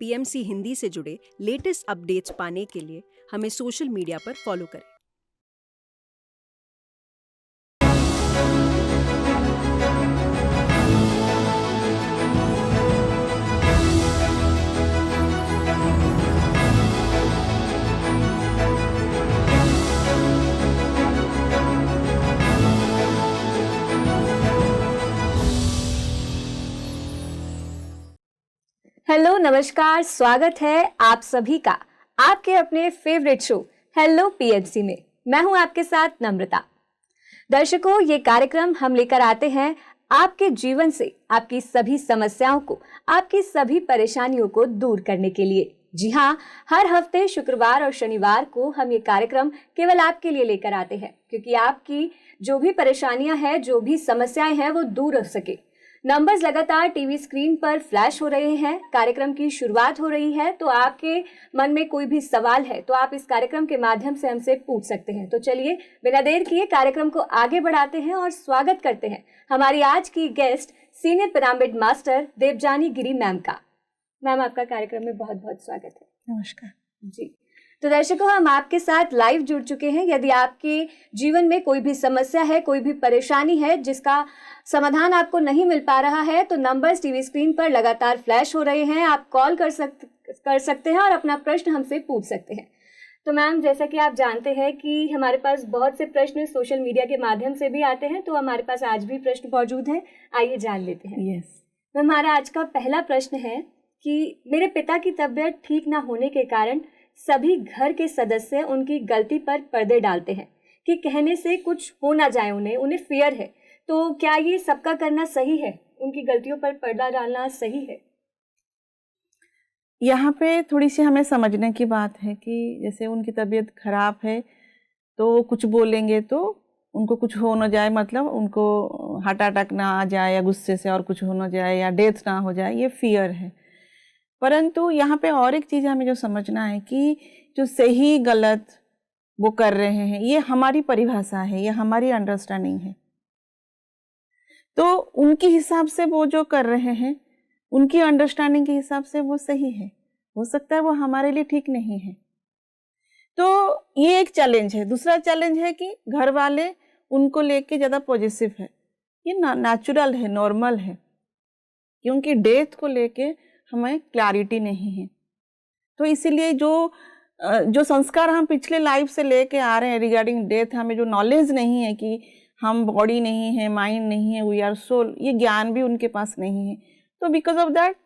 PMC Hindi से जुड़े latest updates पाने के लिए हमें सोशल मीडिया पर फॉलो करें। हेलो, नमस्कार, स्वागत है आप सभी का आपके अपने फेवरेट शो हेलो पीएमसी में। मैं हूं आपके साथ नम्रता। दर्शकों, ये कार्यक्रम हम लेकर आते हैं आपके जीवन से आपकी सभी समस्याओं को, आपकी सभी परेशानियों को दूर करने के लिए। जी हाँ, हर हफ्ते शुक्रवार और शनिवार को हम ये कार्यक्रम केवल आपके लिए लेकर आते हैं, क्योंकि आपकी जो भी परेशानियां हैं, जो भी समस्याएं हैं, वो दूर हो सके। नंबर्स लगातार टीवी स्क्रीन पर फ्लैश हो रहे हैं। कार्यक्रम की शुरुआत हो रही है, तो आपके मन में कोई भी सवाल है तो आप इस कार्यक्रम के माध्यम से हमसे पूछ सकते हैं। तो चलिए बिना देर किए कार्यक्रम को आगे बढ़ाते हैं और स्वागत करते हैं हमारी आज की guest senior pyramid master Devjani Giri ma'am का। मैम, आपका कार्यक्रम में बहुत बहुत स्वागत है। नमस्कार जी। तो दर्शकों, हम आपके साथ लाइव जुड़ चुके हैं। यदि आपके जीवन में कोई भी समस्या है, कोई भी परेशानी है जिसका समाधान आपको नहीं मिल पा रहा है, तो नंबर्स टीवी स्क्रीन पर लगातार फ्लैश हो रहे हैं। आप कॉल कर सकते हैं और अपना प्रश्न हमसे पूछ सकते हैं। तो मैम, जैसा कि आप जानते हैं कि हमारे पास बहुत से प्रश्न सोशल मीडिया के माध्यम से भी आते हैं, तो हमारे पास आज भी प्रश्न मौजूद हैं। आइए जान लेते हैं। यस तो हमारा आज का पहला प्रश्न है कि मेरे पिता की तबीयत ठीक ना होने के कारण सभी घर के सदस्य उनकी गलती पर पर्दे डालते हैं कि कहने से कुछ हो ना जाए, उन्हें फियर है। तो क्या ये सबका करना सही है? उनकी गलतियों पर पर्दा डालना सही है? यहाँ पे थोड़ी सी हमें समझने की बात है कि जैसे उनकी तबीयत खराब है तो कुछ बोलेंगे तो उनको कुछ हो ना जाए, मतलब उनको हार्ट अटैक ना आ जाए या गुस्से से और कुछ हो ना जाए या डेथ ना हो जाए, ये फियर है। परंतु यहाँ पे और एक चीज़ हमें जो समझना है कि जो सही गलत वो कर रहे हैं, ये हमारी परिभाषा है, ये हमारी अंडरस्टैंडिंग है। तो उनके हिसाब से वो जो कर रहे हैं, उनकी अंडरस्टैंडिंग के हिसाब से वो सही है। हो सकता है वो हमारे लिए ठीक नहीं है। तो ये एक चैलेंज है। दूसरा चैलेंज है कि घर वाले उनको लेके ज़्यादा पॉजिटिव है। ये नेचुरल है, नॉर्मल है, क्योंकि डेथ को लेके हमें क्लैरिटी नहीं है। तो इसीलिए जो संस्कार हम पिछले लाइफ से लेके आ रहे हैं रिगार्डिंग डेथ, हमें जो नॉलेज नहीं है कि हम बॉडी नहीं है, माइंड नहीं है, वी आर सोल, ये ज्ञान भी उनके पास नहीं है। तो बिकॉज ऑफ दैट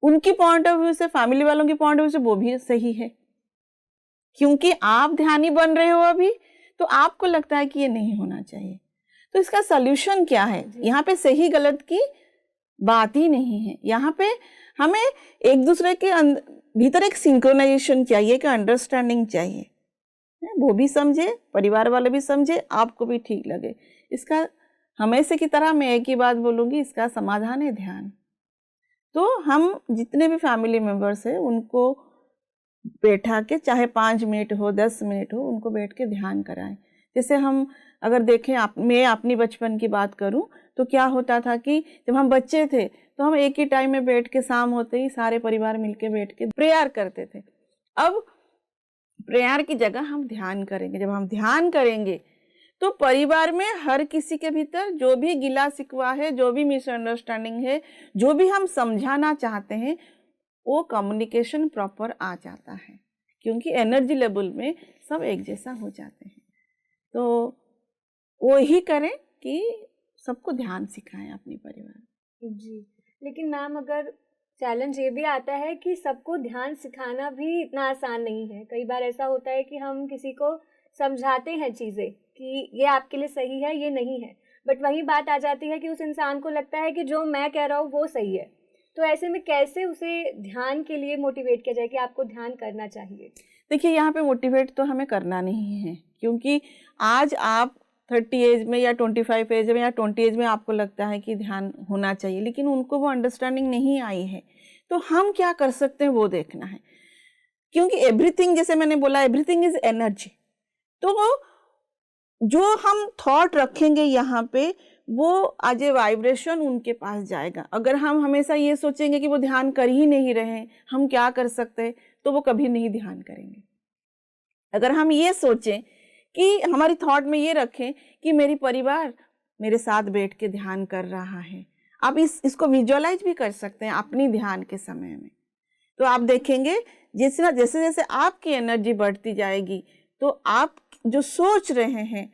उनकी पॉइंट ऑफ व्यू से, फैमिली वालों की पॉइंट ऑफ व्यू से वो भी सही है, क्योंकि आप ध्यानी बन रहे हो अभी, तो आपको लगता है कि ये नहीं होना चाहिए। तो इसका सल्यूशन क्या है? यहाँ पे सही गलत की बात ही नहीं है। यहाँ पे हमें एक दूसरे के भीतर एक सिंक्रोनाइजेशन चाहिए, एक अंडरस्टैंडिंग चाहिए। वो भी समझे, परिवार वाले भी समझे, आपको भी ठीक लगे। इसका हमेशा की तरह मैं एक ही बात बोलूँगी, इसका समाधान है ध्यान। तो हम जितने भी फैमिली मेम्बर्स हैं उनको बैठा के, चाहे 5 मिनट हो, 10 मिनट हो, उनको बैठ के ध्यान कराएं। जैसे हम अगर देखें, मैं अपनी बचपन की बात करूं तो क्या होता था कि जब हम बच्चे थे तो हम एक ही टाइम में बैठ के शाम होते ही सारे परिवार मिलके बैठ के प्रेयर करते थे। अब प्रेयर की जगह हम ध्यान करेंगे। जब हम ध्यान करेंगे तो परिवार में हर किसी के भीतर जो भी गिला शिकवा है, जो भी मिसअंडरस्टैंडिंग है, जो भी हम समझाना चाहते हैं, वो कम्युनिकेशन प्रॉपर आ जाता है, क्योंकि एनर्जी लेवल में सब एक जैसा हो जाते हैं। तो वो ही करें कि सबको ध्यान सिखाएं अपने परिवार। जी, लेकिन मैम, अगर चैलेंज ये भी आता है कि सबको ध्यान सिखाना भी इतना आसान नहीं है। कई बार ऐसा होता है कि हम किसी को समझाते हैं चीज़ें कि ये आपके लिए सही है, ये नहीं है, बट वही बात आ जाती है कि उस इंसान को लगता है कि जो मैं कह रहा हूँ वो सही है। तो ऐसे में कैसे उसे ध्यान के लिए मोटिवेट किया जाए कि आपको ध्यान करना चाहिए? देखिए, यहाँ पे मोटिवेट तो हमें करना नहीं है, क्योंकि आज आप 30 एज में या 25 एज में या 20 एज में आपको लगता है कि ध्यान होना चाहिए, लेकिन उनको वो अंडरस्टैंडिंग नहीं आई है। तो हम क्या कर सकते हैं वो देखना है, क्योंकि एवरीथिंग, जैसे मैंने बोला, एवरीथिंग इज एनर्जी। तो जो हम थॉट रखेंगे यहाँ पे, वो आज ए वाइब्रेशन उनके पास जाएगा। अगर हम हमेशा ये सोचेंगे कि वो ध्यान कर ही नहीं रहे, हम क्या कर सकते हैं, तो वो कभी नहीं ध्यान करेंगे। अगर हम ये सोचें कि हमारी थॉट में ये रखें कि मेरी परिवार मेरे साथ बैठ के ध्यान कर रहा है, आप इसको विजुअलाइज भी कर सकते हैं अपनी ध्यान के समय में। तो आप देखेंगे जैसे जैसे आपकी एनर्जी बढ़ती जाएगी तो आप जो सोच रहे हैं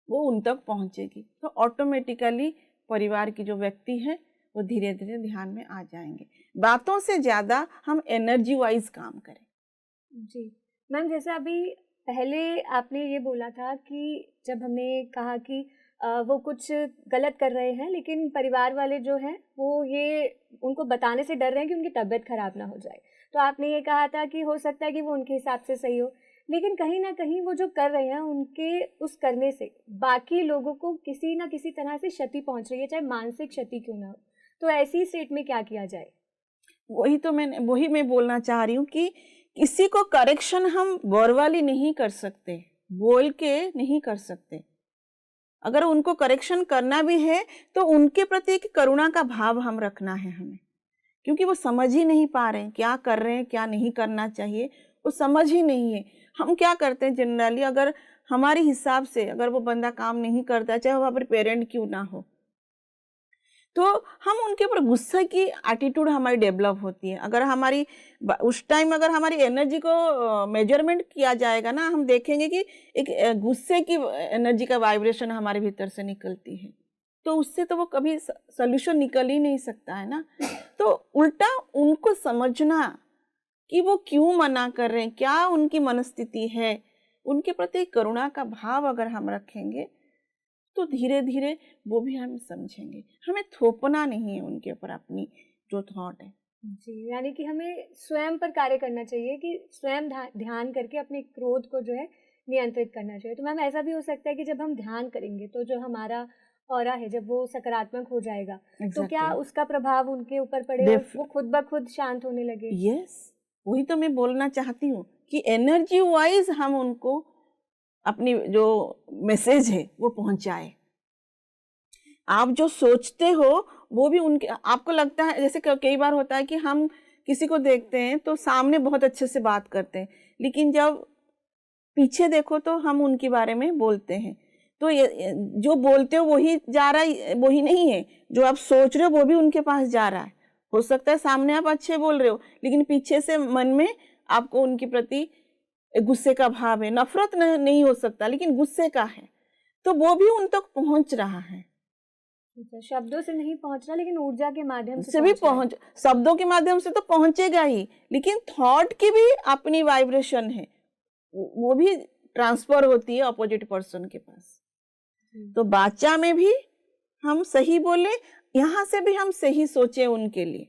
वो उन तक पहुंचेगी, तो ऑटोमेटिकली परिवार की जो व्यक्ति है वो धीरे धीरे ध्यान में आ जाएंगे। बातों से ज़्यादा हम एनर्जी वाइज काम करें। जी मैम, जैसे अभी पहले आपने ये बोला था कि जब हमने कहा कि वो कुछ गलत कर रहे हैं, लेकिन परिवार वाले जो हैं वो ये उनको बताने से डर रहे हैं कि उनकी तबीयत खराब ना हो जाए। तो आपने ये कहा था कि हो सकता है कि वो उनके हिसाब से सही हो, लेकिन कहीं ना कहीं वो जो कर रहे हैं उनके उस करने से बाकी लोगों को किसी ना किसी तरह से क्षति पहुंच रही है, चाहे मानसिक क्षति क्यों ना हो। तो ऐसी स्टेट में क्या किया जाए? वही मैं बोलना चाह रही हूँ कि किसी को करेक्शन हम वर्बली नहीं कर सकते, बोल के नहीं कर सकते। अगर उनको करेक्शन करना भी है तो उनके प्रति एक करुणा का भाव हम रखना है हमें, क्योंकि वो समझ ही नहीं पा रहे हैं क्या कर रहे हैं, क्या नहीं करना चाहिए, वो समझ ही नहीं है। हम क्या करते हैं जनरली, अगर हमारे हिसाब से अगर वो बंदा काम नहीं करता, चाहे वो हमारे पेरेंट क्यों ना हो, तो हम उनके ऊपर गुस्सा की एटीट्यूड हमारी डेवलप होती है। अगर हमारी उस टाइम अगर हमारी एनर्जी को मेजरमेंट किया जाएगा ना, हम देखेंगे कि एक गुस्से की एनर्जी का वाइब्रेशन हमारे भीतर से निकलती है, तो उससे तो वो कभी सॉल्यूशन निकल ही नहीं सकता है ना। तो उल्टा उनको समझना कि वो क्यों मना कर रहे हैं, क्या उनकी मनस्थिति है, उनके प्रति करुणा का भाव अगर हम रखेंगे तो धीरे धीरे वो भी हम समझेंगे। हमें थोपना नहीं है उनके ऊपर अपनी जो थॉट है। जी, यानी कि हमें स्वयं पर कार्य करना चाहिए कि स्वयं ध्यान करके अपने क्रोध को जो है नियंत्रित करना चाहिए। तो मैम ऐसा भी हो सकता है कि जब हम ध्यान करेंगे तो जो हमारा ऑरा है जब वो सकारात्मक हो जाएगा, तो क्या उसका प्रभाव उनके ऊपर पड़े और वो खुद ब खुद शांत होने लगे? यस, वही तो मैं बोलना चाहती हूँ कि एनर्जी वाइज हम उनको अपनी जो मैसेज है वो पहुंचाए। आप जो सोचते हो वो भी उनके, आपको लगता है जैसे कई बार होता है कि हम किसी को देखते हैं तो सामने बहुत अच्छे से बात करते हैं, लेकिन जब पीछे देखो तो हम उनके बारे में बोलते हैं, तो ये जो बोलते हो वही जा रहा है, वही नहीं है जो आप सोच रहे हो वो भी उनके पास जा रहा है। हो सकता है सामने आप अच्छे बोल रहे हो लेकिन पीछे से मन में आपको उनके प्रति गुस्से का भाव है, नफरत नहीं हो सकता लेकिन गुस्से का है, तो वो भी उन तक पहुंच रहा है। शब्दों से नहीं पहुंच रहा लेकिन ऊर्जा के माध्यम से भी पहुंच, शब्दों के माध्यम से तो पहुंचेगा ही, लेकिन थॉट की भी अपनी वाइब्रेशन है, वो भी ट्रांसफर होती है अपोजिट पर्सन के पास। तो बाचा में भी हम सही बोले, यहाँ से भी हम सही सोचे उनके लिए,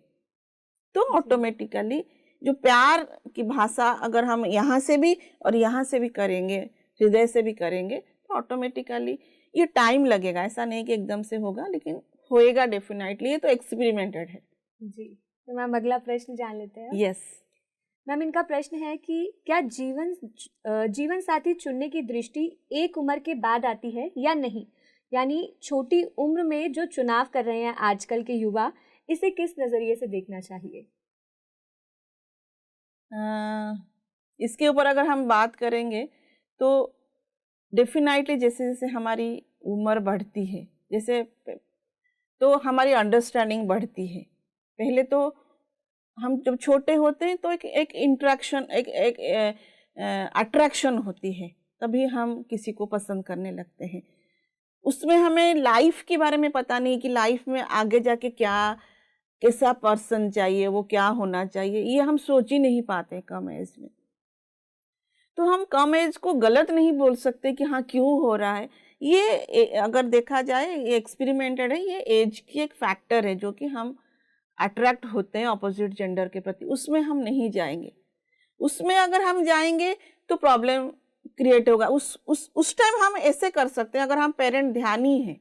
तो ऑटोमेटिकली जो प्यार की भाषा अगर हम यहाँ से भी और यहाँ से भी करेंगे, हृदय से भी करेंगे, तो ऑटोमेटिकली ये टाइम लगेगा, ऐसा नहीं कि एकदम से होगा, लेकिन होएगा डेफिनेटली। ये तो एक्सपेरिमेंटेड है। जी, तो मैम अगला प्रश्न जान लेते हैं। यस मैम, इनका प्रश्न है कि क्या जीवन साथी चुनने की दृष्टि एक उम्र के बाद आती है या नहीं, यानी छोटी उम्र में जो चुनाव कर रहे हैं आजकल के युवा, इसे किस नजरिए से देखना चाहिए? इसके ऊपर अगर हम बात करेंगे तो डेफिनेटली जैसे जैसे हमारी उम्र बढ़ती है, जैसे तो हमारी अंडरस्टैंडिंग बढ़ती है। पहले तो हम जब छोटे होते हैं तो एक इंट्रैक्शन, एक अट्रैक्शन होती है, तभी हम किसी को पसंद करने लगते हैं। उसमें हमें लाइफ के बारे में पता नहीं कि लाइफ में आगे जाके कैसा पर्सन चाहिए, वो क्या होना चाहिए, ये हम सोच ही नहीं पाते कम एज में। तो हम कम एज को गलत नहीं बोल सकते कि हाँ क्यों हो रहा है। ये अगर देखा जाए ये एक्सपेरिमेंटेड है, ये एज की एक फैक्टर है जो कि हम अट्रैक्ट होते हैं अपोजिट जेंडर के प्रति, उसमें हम नहीं जाएंगे। उसमें अगर हम जाएंगे तो प्रॉब्लम क्रिएट होगा। उस टाइम हम ऐसे कर सकते हैं, अगर हम पेरेंट ध्यानी हैं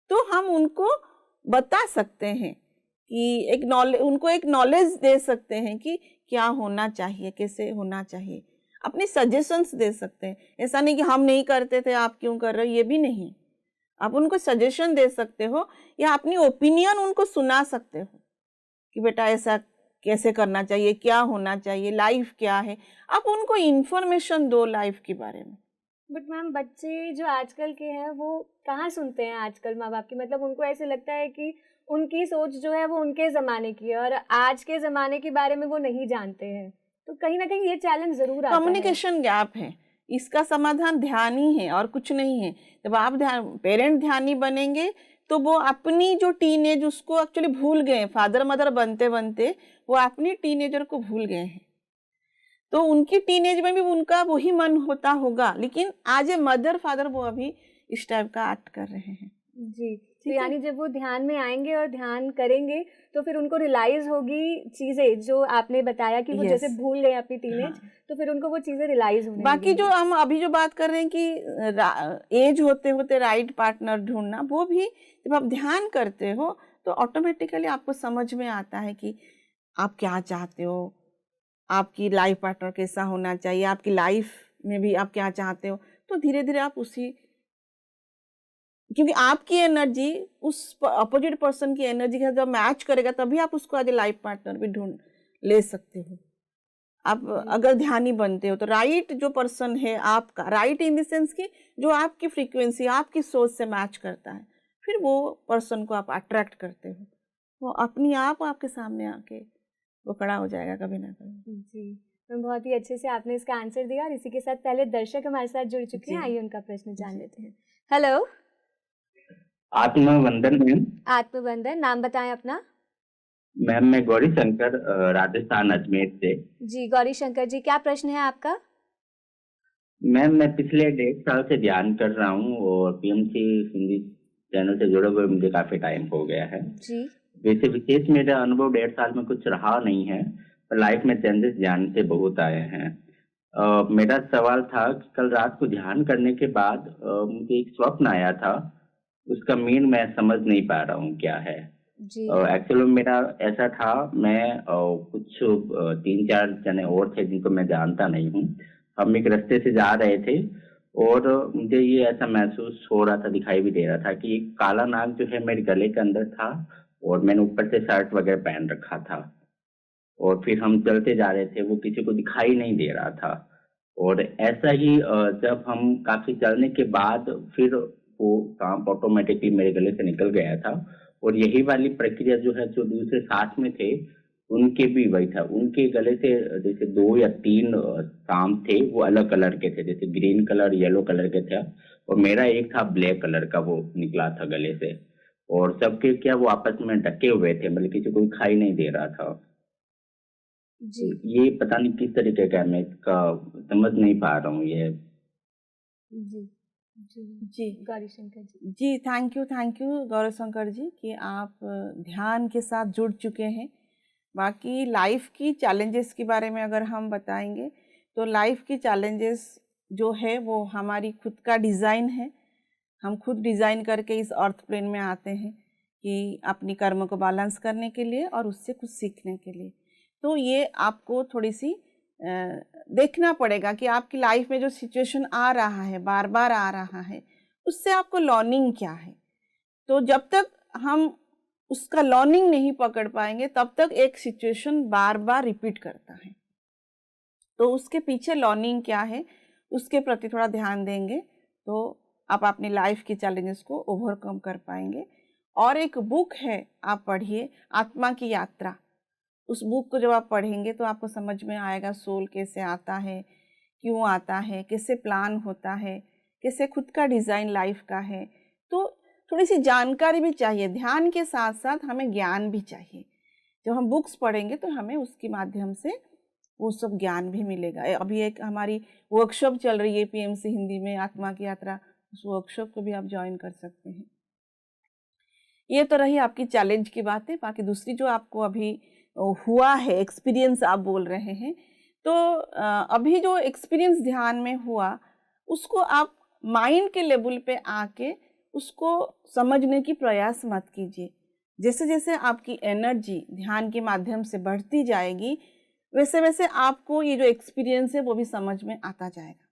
तो हम उनको बता सकते हैं कि उनको एक नॉलेज दे सकते हैं कि क्या होना चाहिए, कैसे होना चाहिए, अपनी सजेशंस दे सकते हैं। ऐसा नहीं कि हम नहीं करते थे आप क्यों कर रहे हो, ये भी नहीं। आप उनको सजेशन दे सकते हो या अपनी ओपिनियन उनको सुना सकते हो कि बेटा ऐसा कैसे करना चाहिए, क्या होना चाहिए, लाइफ क्या है। आप उनको इन्फॉर्मेशन दो लाइफ के बारे में। बट मैम बच्चे जो आजकल के हैं वो कहाँ सुनते हैं आजकल माँ बाप की, मतलब उनको ऐसे लगता है कि उनकी सोच जो है वो उनके ज़माने की है और आज के ज़माने के बारे में वो नहीं जानते हैं, तो कहीं ना कहीं ये चैलेंज ज़रूर आता है। कम्युनिकेशन गैप है, इसका समाधान ध्यान ही है और कुछ नहीं है। जब आप पेरेंट ध्यानी बनेंगे तो वो अपनी जो टीनेज उसको एक्चुअली भूल गए हैं, फादर मदर बनते बनते वो अपनी टीनेजर को भूल गए हैं। तो उनकी टीनेज में भी उनका वही मन होता होगा, लेकिन आज ए मदर फादर वो अभी इस टाइप का एक्ट कर रहे हैं। जी, तो यानी जब वो ध्यान में आएंगे और ध्यान करेंगे तो फिर उनको रियलाइज होगी चीजें जो आपने बताया कि वो Yes. जैसे भूल गए अपनी टीनेज, तो फिर उनको वो चीजें रियलाइज होने बाकी लगेंगी। जो हम अभी जो बात कर रहे हैं कि एज होते होते राइट पार्टनर ढूंढना, वो भी जब आप ध्यान करते हो तो ऑटोमेटिकली आपको समझ में आता है कि आप क्या चाहते हो, आपकी लाइफ पार्टनर कैसा होना चाहिए, आपकी लाइफ में भी आप क्या चाहते हो। तो धीरे धीरे आप उसी, क्योंकि आपकी एनर्जी उस अपोजिट पर्सन की एनर्जी के साथ जब मैच करेगा तभी आप उसको एज ए लाइफ पार्टनर भी ढूंढ ले सकते हो। आप अगर ध्यानी बनते हो तो राइट जो पर्सन है आपका, राइट इन द सेंस कि जो आपकी फ्रीक्वेंसी आपकी सोच से मैच करता है, फिर वो पर्सन को आप अट्रैक्ट करते हो, वो अपनी आप आपके सामने आके वो खड़ा हो जाएगा कभी ना कभी। जी मैम, बहुत ही अच्छे से आपने इसका आंसर दिया और इसी के साथ पहले दर्शक हमारे साथ जुड़ चुके हैं, जी। आइए उनका प्रश्न जान लेते हैं। Hello, आत्मवंदन ma'am. आत्मबंधन, नाम बताएं अपना। मैम मैं गौरी शंकर राजस्थान अजमेर से। जी गौरी शंकर जी, क्या प्रश्न है आपका? मैम मैं पिछले 1.5 साल से ध्यान कर रहा हूँ और पीएमसी हिंदी चैनल से जुड़े हुए मुझे काफी टाइम हो गया है। जी वैसे विशेष मेरा अनुभव 1.5 साल में कुछ रहा नहीं है, पर लाइफ में चेंजेस ध्यान से बहुत आए हैं। मेरा सवाल था कि कल रात को ध्यान करने के बाद मुझे एक स्वप्न आया था, उसका मीन मैं समझ नहीं पा रहा हूँ क्या है। जी एक्चुअली मेरा ऐसा था, मैं कुछ 3-4 जने और थे जिनको मैं जानता नहीं हूँ। हम एक रास्ते से जा रहे थे और मुझे ये ऐसा महसूस हो रहा था, दिखाई भी दे रहा था कि एक काला नाग जो है मेरे गले के अंदर था और मैंने ऊपर से शर्ट वगैरह पहन रखा था। और फिर हम चलते जा रहे थे, वो किसी को दिखाई नहीं दे रहा था। और ऐसा ही जब हम काफी चलने के बाद फिर वो सांप ऑटोमेटिकली मेरे गले से निकल गया था। और यही वाली प्रक्रिया जो है, जो दूसरे साथ में थे उनके भी वही था, उनके गले से जैसे 2 या 3 सांप थे, वो अलग कलर के थे, जैसे ग्रीन कलर येलो कलर के थे, और मेरा एक था ब्लैक कलर का, वो निकला था गले से। और सबके क्या वो आपस में ढके हुए थे, मतलब किसी को दिखाई नहीं दे रहा था। जी ये पता नहीं किस तरीके का है, मैं इसका समझ नहीं पा रहा हूँ ये। जी जी जी गौरी शंकर जी। जी, थैंक यू गौरव शंकर जी कि आप ध्यान के साथ जुड़ चुके हैं। बाकी लाइफ की चैलेंजेस के बारे में अगर हम बताएंगे तो लाइफ की चैलेंजेस जो है वो हमारी खुद का डिज़ाइन है। हम खुद डिज़ाइन करके इस अर्थ प्लेन में आते हैं कि अपनी कर्म को बैलेंस करने के लिए और उससे कुछ सीखने के लिए। तो ये आपको थोड़ी सी देखना पड़ेगा कि आपकी लाइफ में जो सिचुएशन आ रहा है, बार बार आ रहा है, उससे आपको लर्निंग क्या है। तो जब तक हम उसका लर्निंग नहीं पकड़ पाएंगे तब तक एक सिचुएशन बार बार रिपीट करता है। तो उसके पीछे लर्निंग क्या है उसके प्रति थोड़ा ध्यान देंगे तो आप अपनी लाइफ की चैलेंजेस को ओवरकम कर पाएंगे। और एक बुक है, आप पढ़िए, आत्मा की यात्रा। उस बुक को जब आप पढ़ेंगे तो आपको समझ में आएगा सोल कैसे आता है, क्यों आता है, कैसे प्लान होता है, कैसे खुद का डिज़ाइन लाइफ का है। तो थोड़ी सी जानकारी भी चाहिए, ध्यान के साथ साथ हमें ज्ञान भी चाहिए। जब हम बुक्स पढ़ेंगे तो हमें उसके माध्यम से वो सब ज्ञान भी मिलेगा। अभी एक हमारी वर्कशॉप चल रही है पीएमसी हिंदी में, आत्मा की यात्रा, उस वर्कशॉप को भी आप ज्वाइन कर सकते हैं। ये तो रही आपकी चैलेंज की बातें। बाकी दूसरी जो आपको अभी हुआ है एक्सपीरियंस आप बोल रहे हैं, तो अभी जो एक्सपीरियंस ध्यान में हुआ उसको आप माइंड के लेवल पे आके उसको समझने की प्रयास मत कीजिए। जैसे जैसे आपकी एनर्जी ध्यान के माध्यम से बढ़ती जाएगी वैसे वैसे आपको ये जो एक्सपीरियंस है वो भी समझ में आता जाएगा।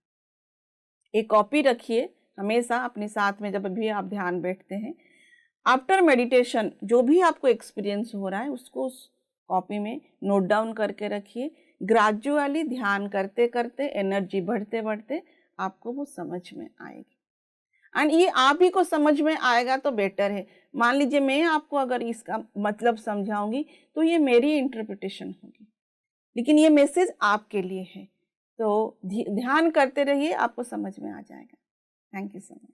एक कॉपी रखिए हमेशा अपने साथ में जब भी आप ध्यान बैठते हैं, आफ्टर मेडिटेशन जो भी आपको एक्सपीरियंस हो रहा है उसको उस कॉपी में नोट डाउन करके रखिए। ग्रेजुअली ध्यान करते करते एनर्जी बढ़ते बढ़ते आपको वो समझ में आएगी, एंड ये आप ही को समझ में आएगा तो बेटर है। मान लीजिए मैं आपको अगर इसका मतलब समझाऊंगी तो ये मेरी इंटरप्रिटेशन होगी, लेकिन ये मैसेज आपके लिए है, तो ध्यान करते रहिए, आपको समझ में आ जाएगा। Thank you so much.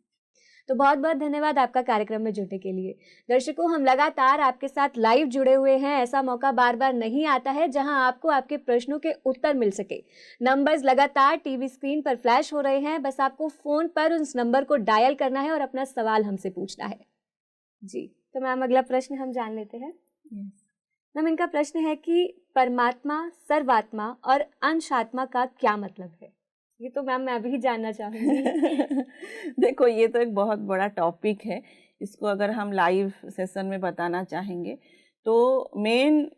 तो बहुत बहुत धन्यवाद आपका कार्यक्रम में जुड़ने के लिए। दर्शकों, हम लगातार आपके साथ लाइव जुड़े हुए हैं। ऐसा मौका बार बार नहीं आता है जहां आपको आपके प्रश्नों के उत्तर मिल सके। नंबर्स लगातार टीवी स्क्रीन पर फ्लैश हो रहे हैं, बस आपको फोन पर उस नंबर को डायल करना है और अपना सवाल हमसे पूछना है। जी, तो मैम अगला प्रश्न हम जान लेते हैं। मैम, इनका प्रश्न है कि परमात्मा, सर्वात्मा और अंशात्मा का क्या मतलब है? ये तो मैम मैं अभी जानना चाहूँगी। देखो, ये तो एक बहुत बड़ा टॉपिक है। इसको अगर हम लाइव सेशन में बताना चाहेंगे तो मेन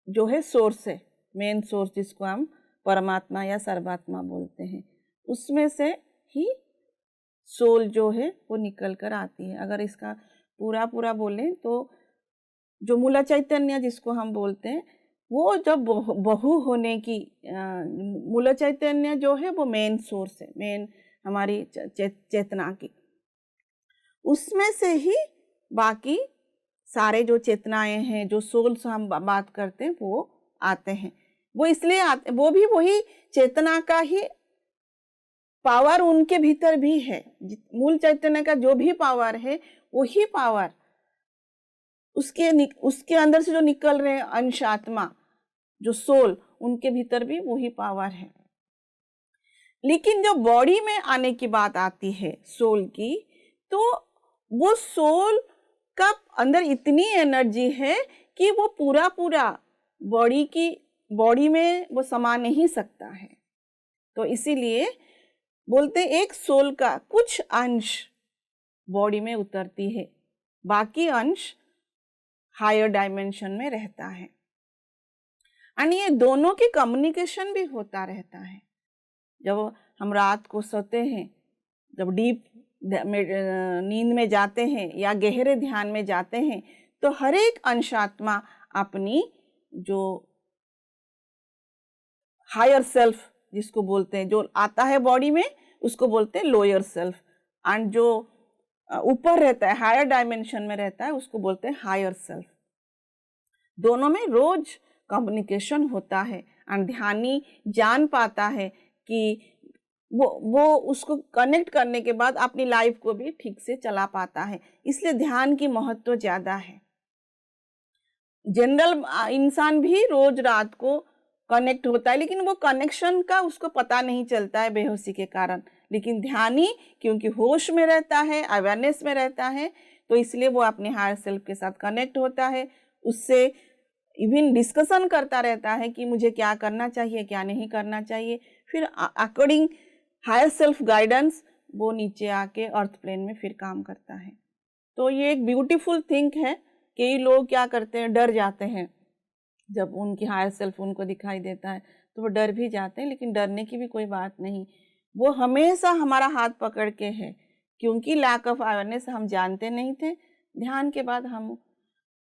जो है सोर्स है, मेन सोर्स जिसको हम परमात्मा या सर्वात्मा बोलते हैं, उसमें से ही सोल जो है वो निकल कर आती है। अगर इसका पूरा पूरा बोलें तो जो मूला चैतन्य जिसको हम बोलते हैं, वो जब बहु होने की मूल चैतन्य जो है वो मेन सोर्स है, मेन हमारी चेतना की, उसमें से ही बाकी सारे जो चेतनाएं हैं, जो सोल्स हम बात करते हैं, वो आते हैं। वो इसलिए आते, वो भी वही चेतना का ही पावर उनके भीतर भी है। मूल चैतन्य का जो भी पावर है वही पावर उसके अंदर से जो निकल रहे हैं अंशात्मा, जो सोल, उनके भीतर भी वही पावर है। लेकिन जब बॉडी में आने की बात आती है सोल की, तो वो सोल का अंदर इतनी एनर्जी है कि वो पूरा बॉडी में वो समा नहीं सकता है। तो इसीलिए बोलते एक सोल का कुछ अंश बॉडी में उतरती है, बाकी अंश हायर डायमेंशन में रहता है। और ये दोनों की कम्युनिकेशन भी होता रहता है। जब हम रात को सोते हैं, जब डीप नींद में जाते हैं या गहरे ध्यान में जाते हैं, तो हर एक अंशात्मा अपनी जो हायर सेल्फ जिसको बोलते हैं, जो आता है बॉडी में, उसको बोलते हैं लोअर सेल्फ, एंड जो ऊपर रहता है, हायर डायमेंशन में रहता है, उसको बोलते हैं हायर सेल्फ। दोनों में रोज कम्युनिकेशन होता है, और ध्यानी जान पाता है कि वो उसको कनेक्ट करने के बाद अपनी लाइफ को भी ठीक से चला पाता है। इसलिए ध्यान की महत्व ज्यादा है। जनरल इंसान भी रोज रात को कनेक्ट होता है, लेकिन वो कनेक्शन का उसको पता नहीं चलता है बेहोशी के कारण। लेकिन ध्यानी क्योंकि होश में रहता है, अवेयरनेस में रहता है, तो इसलिए वो अपने हायर सेल्फ के साथ कनेक्ट होता है, उससे इवन डिस्कशन करता रहता है कि मुझे क्या करना चाहिए, क्या नहीं करना चाहिए। फिर अकॉर्डिंग हायर सेल्फ गाइडेंस वो नीचे आके अर्थ प्लेन में फिर काम करता है। तो ये एक ब्यूटीफुल थिंग है। कई लोग क्या करते हैं, डर जाते हैं जब उनकी हायर सेल्फ उनको दिखाई देता है, तो वो डर भी जाते हैं। लेकिन डरने की भी कोई बात नहीं, वो हमेशा हमारा हाथ पकड़ के है, क्योंकि लैक ऑफ अवेयरनेस हम जानते नहीं थे। ध्यान के बाद हम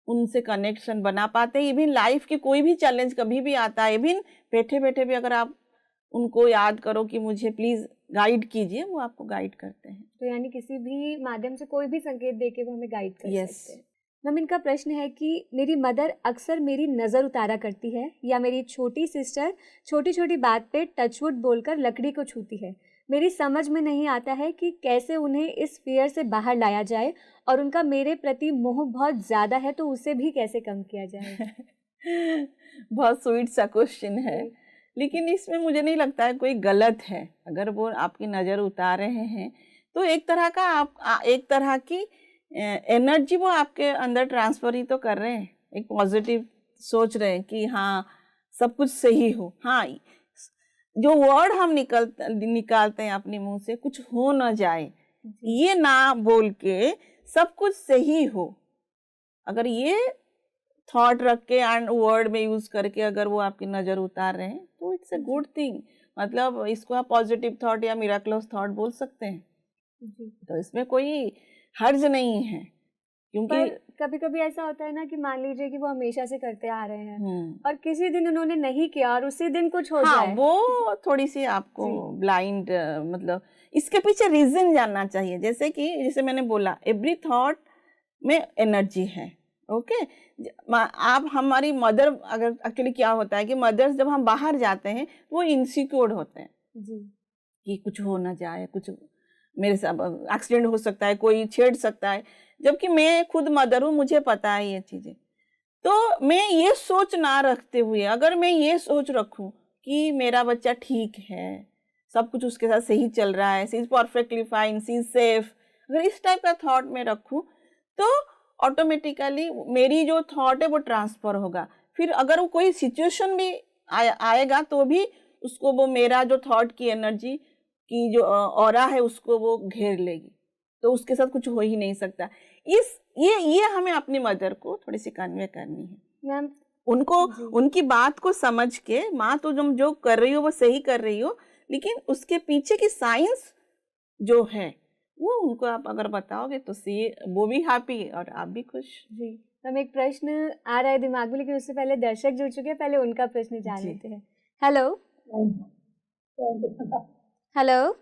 उनसे कनेक्शन बना पाते हैं। इवन लाइफ की कोई भी चैलेंज कभी भी आता है, इवन बैठे बैठे भी अगर आप उनको याद करो कि मुझे प्लीज गाइड कीजिए, वो आपको गाइड करते हैं। तो यानी किसी भी माध्यम से कोई भी संकेत देके वो हमें गाइड कर Yes. सकते हैं। मैम, इनका प्रश्न है कि मेरी मदर अक्सर मेरी नज़र उतारा करती है, या मेरी छोटी सिस्टर छोटी छोटी बात पे टचवुड बोलकर लकड़ी को छूती है। मेरी समझ में नहीं आता है कि कैसे उन्हें इस फियर से बाहर लाया जाए, और उनका मेरे प्रति मोह बहुत ज़्यादा है, तो उसे भी कैसे कम किया जाए? बहुत स्वीट सा क्वेश्चन है, लेकिन इसमें मुझे नहीं लगता है कोई गलत है। अगर वो आपकी नज़र उतार रहे हैं तो एक तरह का एक तरह की एनर्जी वो आपके अंदर ट्रांसफर ही तो कर रहे हैं। एक पॉजिटिव सोच रहे हैं कि हाँ सब कुछ सही हो। हाँ, जो वर्ड हम निकालते हैं अपने मुंह से, कुछ हो ना जाए, ये ना बोल के सब कुछ सही हो, अगर ये थॉट रख के एंड वर्ड में यूज करके अगर वो आपकी नज़र उतार रहे हैं, तो इट्स अ गुड थिंग। मतलब इसको आप पॉजिटिव थॉट या मिराकुलस थॉट बोल सकते हैं। जी। तो इसमें कोई हर्ज नहीं है, क्योंकि पर कभी कभी ऐसा होता है ना कि मान लीजिए कि वो हमेशा से करते आ रहे हैं और किसी दिन उन्होंने नहीं किया और उसी दिन कुछ हो हाँ, जाए। वो थोड़ी सी आपको ब्लाइंड, मतलब इसके पीछे रीजन जानना चाहिए। जैसे मैंने बोला, एवरी थॉट में एनर्जी है। ओके, आप हमारी मदर, अगर एक्चुअली क्या होता है कि मदर्स जब हम बाहर जाते हैं वो इनसिक्योर होते हैं जी। कि कुछ हो ना जाए, कुछ मेरे साथ एक्सीडेंट हो सकता है, कोई छेड़ सकता है। जबकि मैं खुद मदर हूँ, मुझे पता है ये चीजें। तो मैं ये सोच ना रखते हुए, अगर मैं ये सोच रखूं कि मेरा बच्चा ठीक है, सब कुछ उसके साथ सही चल रहा है, she is perfectly fine, she is safe, अगर इस टाइप का थॉट में रखूं तो ऑटोमेटिकली मेरी जो थॉट है वो ट्रांसफर होगा। फिर अगर वो कोई सिचुएशन भी आएगा तो भी उसको वो मेरा जो थॉट की एनर्जी की जो ऑरा है उसको वो घेर लेगी, तो उसके साथ कुछ हो ही नहीं सकता। ये हमें अपनी मदर को थोड़ी सी कन्वे करनी है मैम। उनको, उनकी बात को समझ के, माँ तो जो कर रही हो वो सही कर रही हो, लेकिन उसके पीछे की साइंस जो है वो उनको आप अगर बताओगे तो वो भी हैप्पी और आप भी खुश। जी मैम, एक प्रश्न आ रहा है दिमाग में, लेकिन उससे पहले दर्शक जुड़ चुके हैं, पहले उनका प्रश्न जान लेते हैं। हेलो हेलो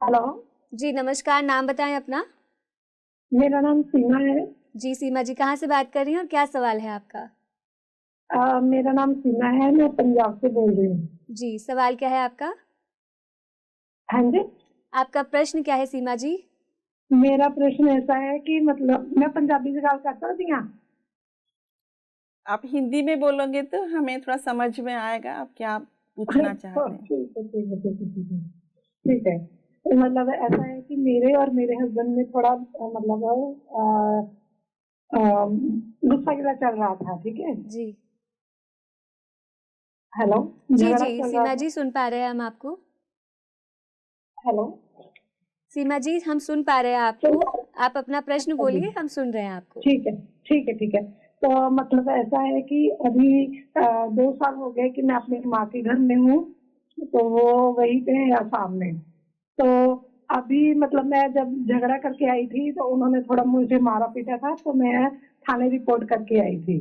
हेलो, जी नमस्कार, नाम बताएं अपना। मेरा नाम सीमा है। जी सीमा जी, कहाँ से बात कर रही हैं और क्या सवाल है आपका? मेरा नाम सीमा है, मैं पंजाब से बोल रही हूँ। जी, सवाल क्या है आपका? हाँ जी, आपका प्रश्न क्या है सीमा जी? मेरा प्रश्न ऐसा है कि मतलब मैं पंजाबी से गल कर सकती हाँ? आप हिंदी में बोलोगे तो हमें थोड़ा समझ में आएगा आप क्या पूछना चाहते हैं। ठीक है, ठीक है, ठीक है, ठीक है, ठीक है। तो मतलब ऐसा है कि मेरे और मेरे हस्बैंड में थोड़ा मतलब गुस्सा गिला चल रहा था, ठीक है। जी हेलो, जी झगड़ा जी चल रहा सीमा था। जी, सुन पा रहे हैं हम आपको। हेलो, सीमा जी, हम सुन पा रहे हैं आपको, आप अपना प्रश्न बोलिए, हम सुन रहे हैं आपको। ठीक है, ठीक है, ठीक है। तो मतलब ऐसा है कि अभी 2 साल हो गए कि मैं अपनी माँ के घर में हूँ, तो वो वहीं पे है आसाम में। तो अभी मतलब मैं जब झगड़ा करके आई थी तो उन्होंने थोड़ा मुझे मारा पीटा था, तो मैं थाने रिपोर्ट करके आई थी।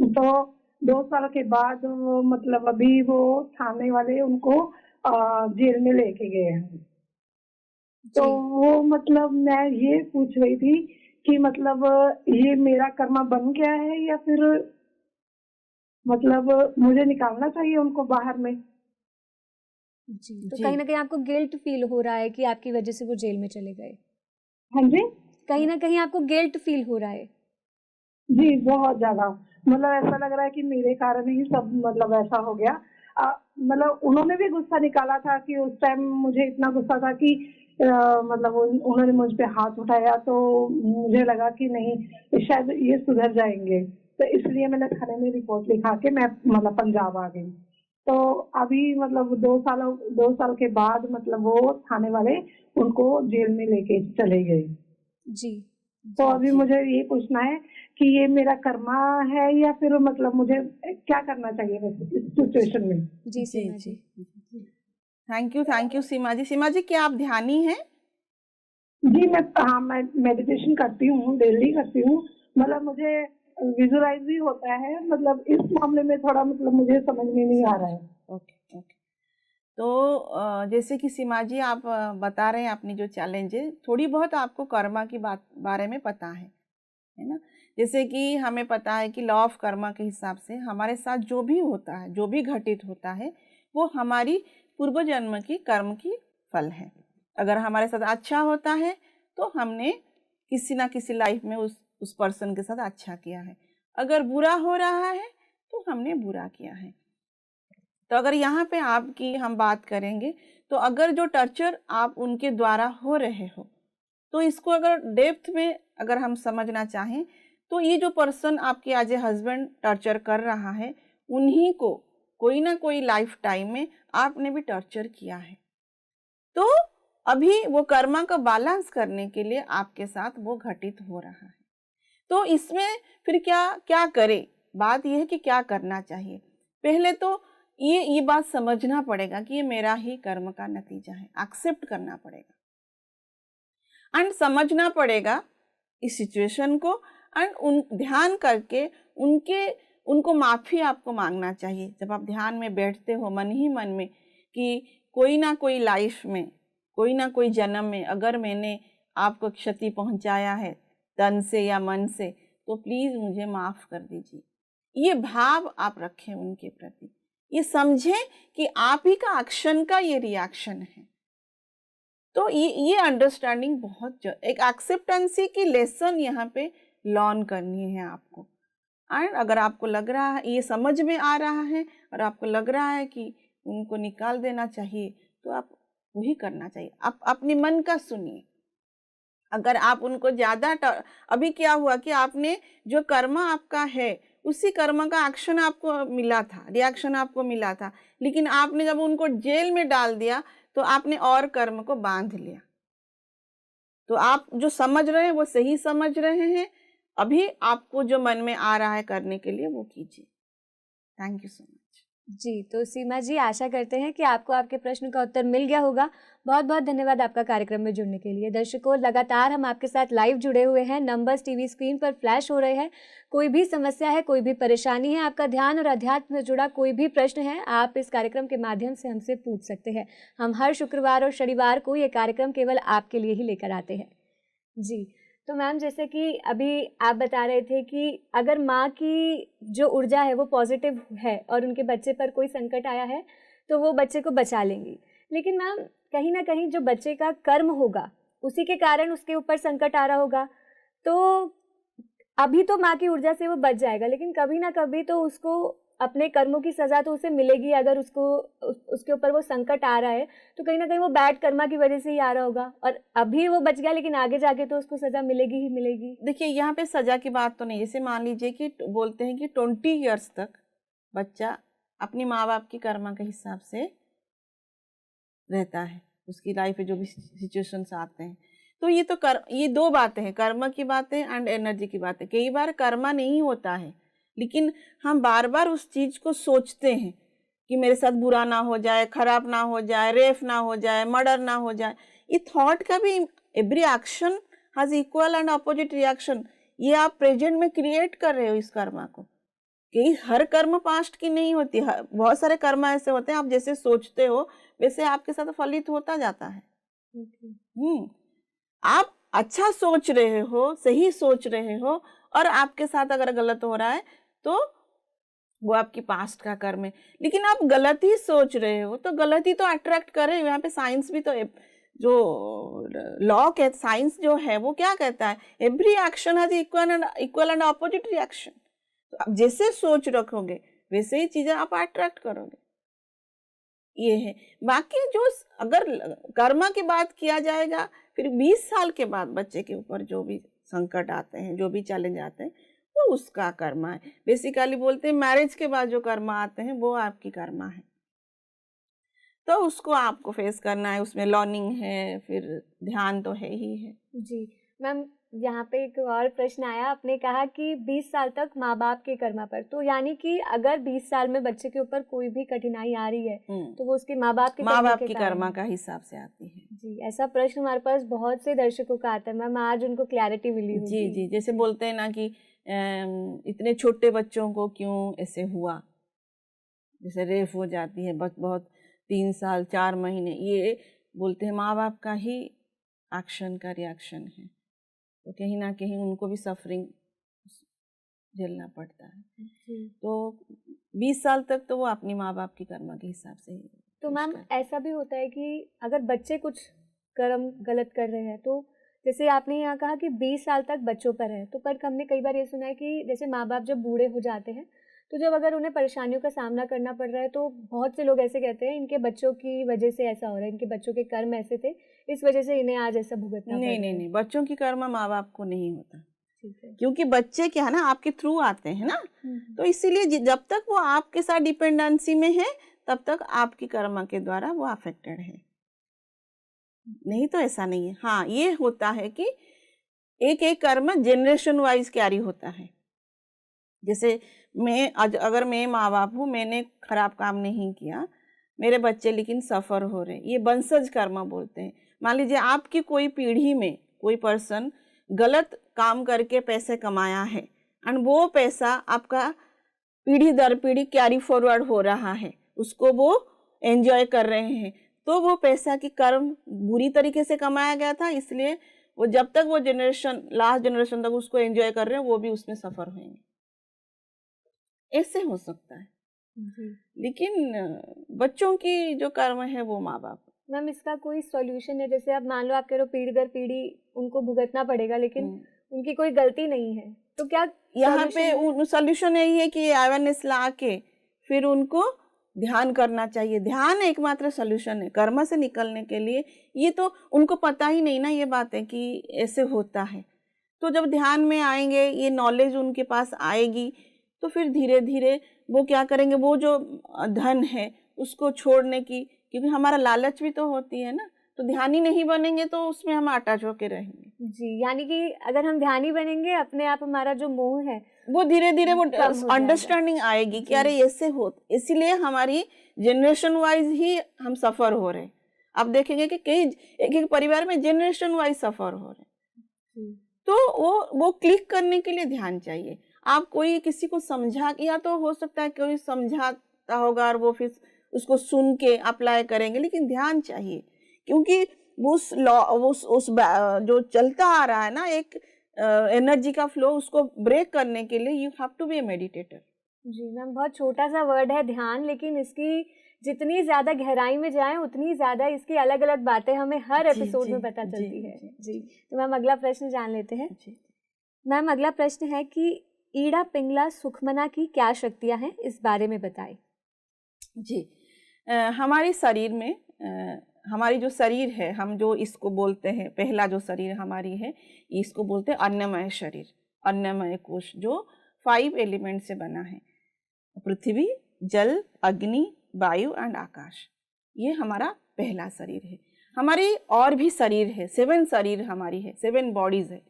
तो 2 साल के बाद मतलब अभी वो थाने वाले उनको जेल में लेके गए हैं। तो वो मतलब मैं ये पूछ रही थी कि मतलब ये मेरा कर्मा बन गया है या फिर मतलब मुझे निकालना चाहिए उनको बाहर में? जी, तो कहीं ना कहीं आपको गिल्ट फील हो रहा है कि आपकी वजह से वो जेल में चले गए। हाँ जी, कहीं ना कहीं आपको गिल्ट फील हो रहा है। जी बहुत ज्यादा। मतलब ऐसा लग रहा है कि मेरे कारण ही सब मतलब ऐसा हो गया। मतलब उन्होंने भी गुस्सा निकाला था कि उस टाइम मुझे इतना गुस्सा था कि मतलब उन्होंने मुझ पे हाथ उठाया, तो मुझे लगा कि नहीं शायद ये सुधर जाएंगे, तो इसलिए मैंने थाने में रिपोर्ट लिखा के मैं मतलब पंजाब आ गई। तो अभी मतलब 2 साल के बाद मतलब वो थाने वाले उनको जेल में लेके चले गए। जी तो अभी मुझे ये पूछना है कि ये मेरा कर्मा है या फिर मतलब मुझे क्या करना चाहिए वैसे इस सिचुएशन में? जी सीमा जी। थैंक यू सीमा जी। सीमा जी, क्या आप ध्यानी हैं? जी मैं मेडिटेशन करती हूँ, डेली करती हूँ। मतलब मुझे विजुअलाइज भी होता है, मतलब इस मामले में थोड़ा मतलब मुझे समझ में नहीं आ रहा है। Okay okay. तो जैसे कि सीमा जी आप बता रहे हैं अपनी जो चैलेंज है, थोड़ी बहुत आपको कर्मा की बारे में पता है ना। जैसे कि हमें पता है कि लॉ ऑफ कर्मा के हिसाब से हमारे साथ जो भी होता है, जो भी घटित होता है, वो हमारी पूर्व जन्म की कर्म की फल है। अगर हमारे साथ अच्छा होता है तो हमने किसी ना किसी लाइफ में उस पर्सन के साथ अच्छा किया है। अगर बुरा हो रहा है तो हमने बुरा किया है। तो अगर यहाँ पे आपकी हम बात करेंगे तो अगर जो टर्चर आप उनके द्वारा हो रहे हो, तो इसको अगर डेप्थ में अगर हम समझना चाहें तो ये जो पर्सन आपके एज ए हस्बैंड टर्चर कर रहा है, उन्हीं को कोई ना कोई लाइफ टाइम में आपने भी टर्चर किया है। तो अभी वो कर्मा का बैलेंस करने के लिए आपके साथ वो घटित हो रहा है। तो इसमें फिर क्या क्या करें? बात यह है कि क्या करना चाहिए। पहले तो ये बात समझना पड़ेगा कि ये मेरा ही कर्म का नतीजा है, एक्सेप्ट करना पड़ेगा एंड समझना पड़ेगा इस सिचुएशन को एंड ध्यान करके उनको माफ़ी आपको मांगना चाहिए। जब आप ध्यान में बैठते हो मन ही मन में कि कोई ना कोई लाइफ में, कोई ना कोई जन्म में अगर मैंने आपको क्षति पहुंचाया है तन से या मन से, तो प्लीज़ मुझे माफ़ कर दीजिए। ये भाव आप रखें उनके प्रति, ये समझें कि आप ही का एक्शन का ये रिएक्शन है। तो ये अंडरस्टैंडिंग बहुत एक एक्सेप्टेंसी की लेसन यहाँ पे लर्न करनी है आपको। एंड अगर आपको लग रहा है, ये समझ में आ रहा है और आपको लग रहा है कि उनको निकाल देना चाहिए, तो आप वही करना चाहिए। आप अपने मन का सुनिए। अगर आप उनको ज़्यादा अभी क्या हुआ कि आपने जो कर्म आपका है उसी कर्म का एक्शन आपको मिला था, रिएक्शन आपको मिला था, लेकिन आपने जब उनको जेल में डाल दिया तो आपने और कर्म को बांध लिया। तो आप जो समझ रहे हैं वो सही समझ रहे हैं। अभी आपको जो मन में आ रहा है करने के लिए वो कीजिए। Thank you so much. जी, तो सीमा जी, आशा करते हैं कि आपको आपके प्रश्न का उत्तर मिल गया होगा। बहुत बहुत धन्यवाद आपका कार्यक्रम में जुड़ने के लिए। दर्शकों, लगातार हम आपके साथ लाइव जुड़े हुए हैं, नंबर्स टीवी स्क्रीन पर फ्लैश हो रहे हैं। कोई भी समस्या है, कोई भी परेशानी है, आपका ध्यान और अध्यात्म से जुड़ा कोई भी प्रश्न है, आप इस कार्यक्रम के माध्यम से हमसे पूछ सकते हैं। हम हर शुक्रवार और शनिवार को ये कार्यक्रम केवल आपके लिए ही लेकर आते हैं। जी, तो मैम, जैसे कि अभी आप बता रहे थे कि अगर माँ की जो ऊर्जा है वो पॉजिटिव है और उनके बच्चे पर कोई संकट आया है तो वो बच्चे को बचा लेंगी, लेकिन मैम कहीं ना कहीं जो बच्चे का कर्म होगा उसी के कारण उसके ऊपर संकट आ रहा होगा। तो अभी तो माँ की ऊर्जा से वो बच जाएगा, लेकिन कभी ना कभी तो उसको अपने कर्मों की सज़ा तो उसे मिलेगी। अगर उसके ऊपर वो संकट आ रहा है तो कहीं ना कहीं वो बैड कर्मा की वजह से ही आ रहा होगा, और अभी वो बच गया लेकिन आगे जाके तो उसको सज़ा मिलेगी ही मिलेगी। देखिए, यहाँ पे सज़ा की बात तो नहीं। जैसे मान लीजिए कि बोलते हैं कि 20 ईयर्स तक बच्चा अपनी माँ बाप की कर्मा के हिसाब से रहता है, उसकी लाइफ में जो भी सिचुएशंस आते हैं। तो ये दो बातें हैं, कर्म की बातें एंड एनर्जी की बातें। कई बार कर्मा नहीं होता है, लेकिन हम बार बार उस चीज़ को सोचते हैं कि मेरे साथ बुरा ना हो जाए, खराब ना हो जाए, रेप ना हो जाए, मर्डर ना हो जाए। ये थॉट का भी, every action has equal and opposite reaction. ये आप प्रेजेंट में क्रिएट कर रहे हो इस कर्मा को। कि हर कर्म पास्ट की नहीं होती, बहुत सारे कर्म ऐसे होते हैं, आप जैसे सोचते हो वैसे आपके साथ फलित होता जाता है। आप अच्छा सोच रहे हो, सही सोच रहे हो, और आपके साथ अगर गलत हो रहा है तो वो आपकी पास्ट का कर्म है। लेकिन आप गलत ही सोच रहे हो तो गलत ही तो अट्रैक्ट कर रहे हो। यहाँ पे साइंस भी तो, जो लॉ के साइंस जो है वो क्या कहता है, every action has equal and opposite reaction. तो आप जैसे सोच रखोगे वैसे ही चीजें आप अट्रैक्ट करोगे। ये है। बाकी जो अगर कर्मा की बात किया जाएगा, फिर 20 साल के बाद बच्चे के ऊपर जो भी संकट आते हैं, जो भी चैलेंज आते हैं, वो उसका कर्मा है। बेसिकली बोलते हैं मैरिज के बाद जो कर्मा आते हैं वो आपकी कर्मा है, तो उसको आपको फेस करना है। उसमें लर्निंग है, फिर ध्यान तो है ही है। जी मैम, यहाँ पे एक और प्रश्न आया। आपने कहा कि 20 साल तक माँ बाप के कर्मा पर, तो यानी कि अगर 20 साल में बच्चे के ऊपर कोई भी कठिनाई आ रही है तो वो उसके माँ बाप की कर्मा का हिसाब से आती है। जी, ऐसा प्रश्न हमारे पास बहुत से दर्शकों का आता है मैम, आज उनको क्लैरिटी मिली होगी। जी जी, जैसे बोलते हैं ना कि इतने छोटे बच्चों को क्यों ऐसे हुआ, जैसे रेप हो जाती है बहुत 3 साल 4 महीने, ये बोलते हैं माँ बाप का ही एक्शन का रिएक्शन है। तो कहीं ना कहीं उनको भी सफरिंग झेलना पड़ता है। तो 20 साल तक तो वो अपनी माँ बाप की कर्मा के हिसाब से ही। तो मैम, ऐसा भी होता है कि अगर बच्चे कुछ कर्म गलत कर रहे हैं, तो जैसे आपने यहाँ कहा कि 20 साल तक बच्चों पर है, तो पर हमने कई बार ये सुना है कि जैसे माँ बाप जब बूढ़े हो जाते हैं तो जब अगर उन्हें परेशानियों का सामना करना पड़ रहा है, तो बहुत से लोग ऐसे कहते हैं इनके बच्चों की वजह से ऐसा हो रहा है, इनके बच्चों के कर्म ऐसे थे, इस वजह से इन्हें आज ऐसा भुगतना पड़ रहा है। नहीं, बच्चों की कर्म माँ बाप को नहीं होता। ठीक है। क्योंकि बच्चे क्या है ना, आपके थ्रू आते हैं ना, तो इसीलिए जब तक वो आपके साथ डिपेंडेंसी में है तब तक आपकी कर्म के द्वारा वो अफेक्टेड है, नहीं तो ऐसा नहीं है। हाँ, ये होता है कि एक एक कर्म जनरेशन वाइज कैरी होता है। जैसे अगर मैं माँ बाप हूँ, मैंने खराब काम नहीं किया, मेरे बच्चे लेकिन सफ़र हो रहे, ये वंशज कर्म बोलते हैं। मान लीजिए आपकी कोई पीढ़ी में कोई पर्सन गलत काम करके पैसे कमाया है एंड वो पैसा आपका पीढ़ी दर पीढ़ी कैरी फॉरवर्ड हो रहा है, उसको वो एंजॉय कर रहे हैं, तो वो पैसा की कर्म बुरी तरीके से कमाया गया था, इसलिए वो जब तक वो जनरेशन लास्ट जनरेशन तक उसको एंजॉय कर रहे हैं, वो भी उसमें सफ़र होंगे। ऐसे हो सकता है। लेकिन बच्चों की जो कर्म है वो माँ बाप। मैम इसका कोई सॉल्यूशन है? जैसे अब मान लो आप कह रहे हो पीढ़ी दर पीढ़ी उनको भुगतना पड़ेगा, लेकिन उनकी कोई गलती नहीं है, तो क्या यहाँ पे सॉल्यूशन यही है कि अवेयरनेस ला के फिर उनको ध्यान करना चाहिए। ध्यान एकमात्र सॉल्यूशन है कर्म से निकलने के लिए। ये तो उनको पता ही नहीं ना ये बात है कि ऐसे होता है, तो जब ध्यान में आएंगे, ये नॉलेज उनके पास आएगी, तो फिर धीरे धीरे वो क्या करेंगे, वो जो धन है उसको छोड़ने की, क्योंकि हमारा लालच भी तो होती है ना, तो ध्यानी नहीं बनेंगे तो उसमें हम अटैच होके रहेंगे। जी, यानी कि अगर हम ध्यानी बनेंगे, अपने आप हमारा जो मोह है वो धीरे धीरे वो अंडरस्टैंडिंग आएगी कि अरे ऐसे हो, इसीलिए हमारी जनरेशन वाइज ही हम सफर हो रहे। आप देखेंगे कि कई एक एक परिवार में जनरेशन वाइज सफर हो रहे, तो वो क्लिक करने के लिए ध्यान चाहिए। आप कोई किसी को समझा, या तो हो सकता है कोई समझाता होगा और वो फिर उसको सुन के अप्लाई करेंगे, लेकिन ध्यान चाहिए, क्योंकि उस जो चलता आ रहा है ना एक एनर्जी का फ्लो, उसको ब्रेक करने के लिए you have to be a meditator. जी मैम, बहुत छोटा सा वर्ड है ध्यान, लेकिन इसकी जितनी ज्यादा गहराई में जाएं उतनी ज्यादा इसकी अलग अलग बातें हमें हर एपिसोड में पता चलती है। जी, तो मैम अगला प्रश्न जान लेते हैं। मैम अगला प्रश्न है कि ईड़ा पिंगला सुखमना की क्या शक्तियां हैं, इस बारे में बताएं। जी, हमारे शरीर में हमारी जो शरीर है, हम जो इसको बोलते हैं, पहला जो शरीर हमारी है, इसको बोलते हैं अन्नमय शरीर, अन्नमय कोश, जो 5 एलिमेंट से बना है, पृथ्वी, जल, अग्नि, वायु एंड आकाश। ये हमारा पहला शरीर है। हमारी और भी शरीर है, 7 शरीर हमारी है, 7 बॉडीज है।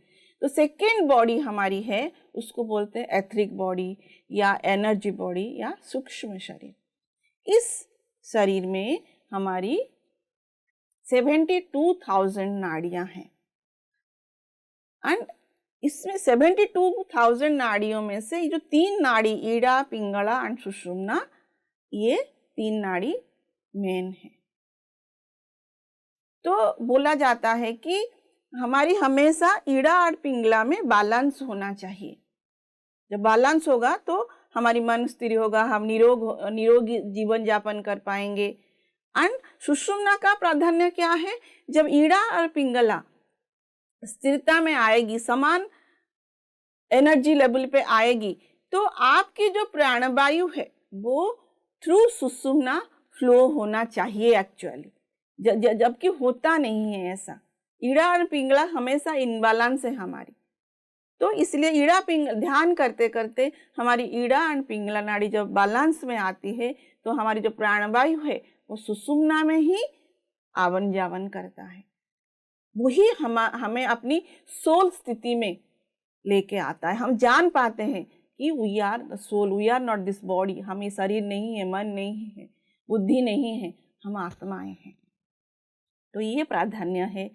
तो सेकेंड बॉडी हमारी है, उसको बोलते हैं एथरिक बॉडी या एनर्जी बॉडी या सूक्ष्म शरीर। इस शरीर में हमारी 72,000 नाड़ियां हैं, एंड इसमें 72,000 नाड़ियों में से जो 3 नाड़ी ईड़ा, पिंगला एंड सुषुम्ना, ये 3 नाड़ी मेन है। तो बोला जाता है कि हमारी हमेशा ईड़ा और पिंगला में बैलेंस होना चाहिए। जब बैलेंस होगा तो हमारी मन स्थिर होगा, हम निरोगी जीवन यापन कर पाएंगे। एंड सुषुम्ना का प्राधान्य क्या है? जब ईड़ा और पिंगला स्थिरता में आएगी, समान एनर्जी लेवल पे आएगी, तो आपकी जो प्राणवायु है वो थ्रू सुषुम्ना फ्लो होना चाहिए एक्चुअली, जबकि होता नहीं है ऐसा। ईड़ा और पिंगला हमेशा इनबैलेंस है हमारी, तो इसलिए ईड़ा पिंगला ध्यान करते करते हमारी ईड़ा और पिंगला नाड़ी जब बैलेंस में आती है, तो हमारी जो प्राणवायु है वो सुषुम्ना में ही आवन जावन करता है। वही हमें अपनी सोल स्थिति में लेके आता है। हम जान पाते हैं कि we are the soul, we are not this body. हम ये शरीर नहीं है, मन नहीं है, बुद्धि नहीं है, हम आत्माएं हैं। तो ये प्राधान्य है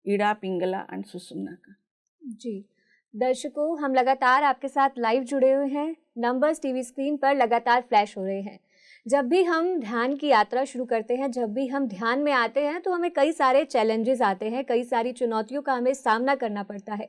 ईड़ा, पिंगला एंड सुषुम्ना का। जी दर्शकों, हम लगातार आपके साथ लाइव जुड़े हुए हैं। नंबर्स टीवी स्क्रीन पर लगातार फ्लैश हो रहे हैं। जब भी हम ध्यान की यात्रा शुरू करते हैं, जब भी हम ध्यान में आते हैं, तो हमें कई सारे चैलेंजेस आते हैं, कई सारी चुनौतियों का हमें सामना करना पड़ता है।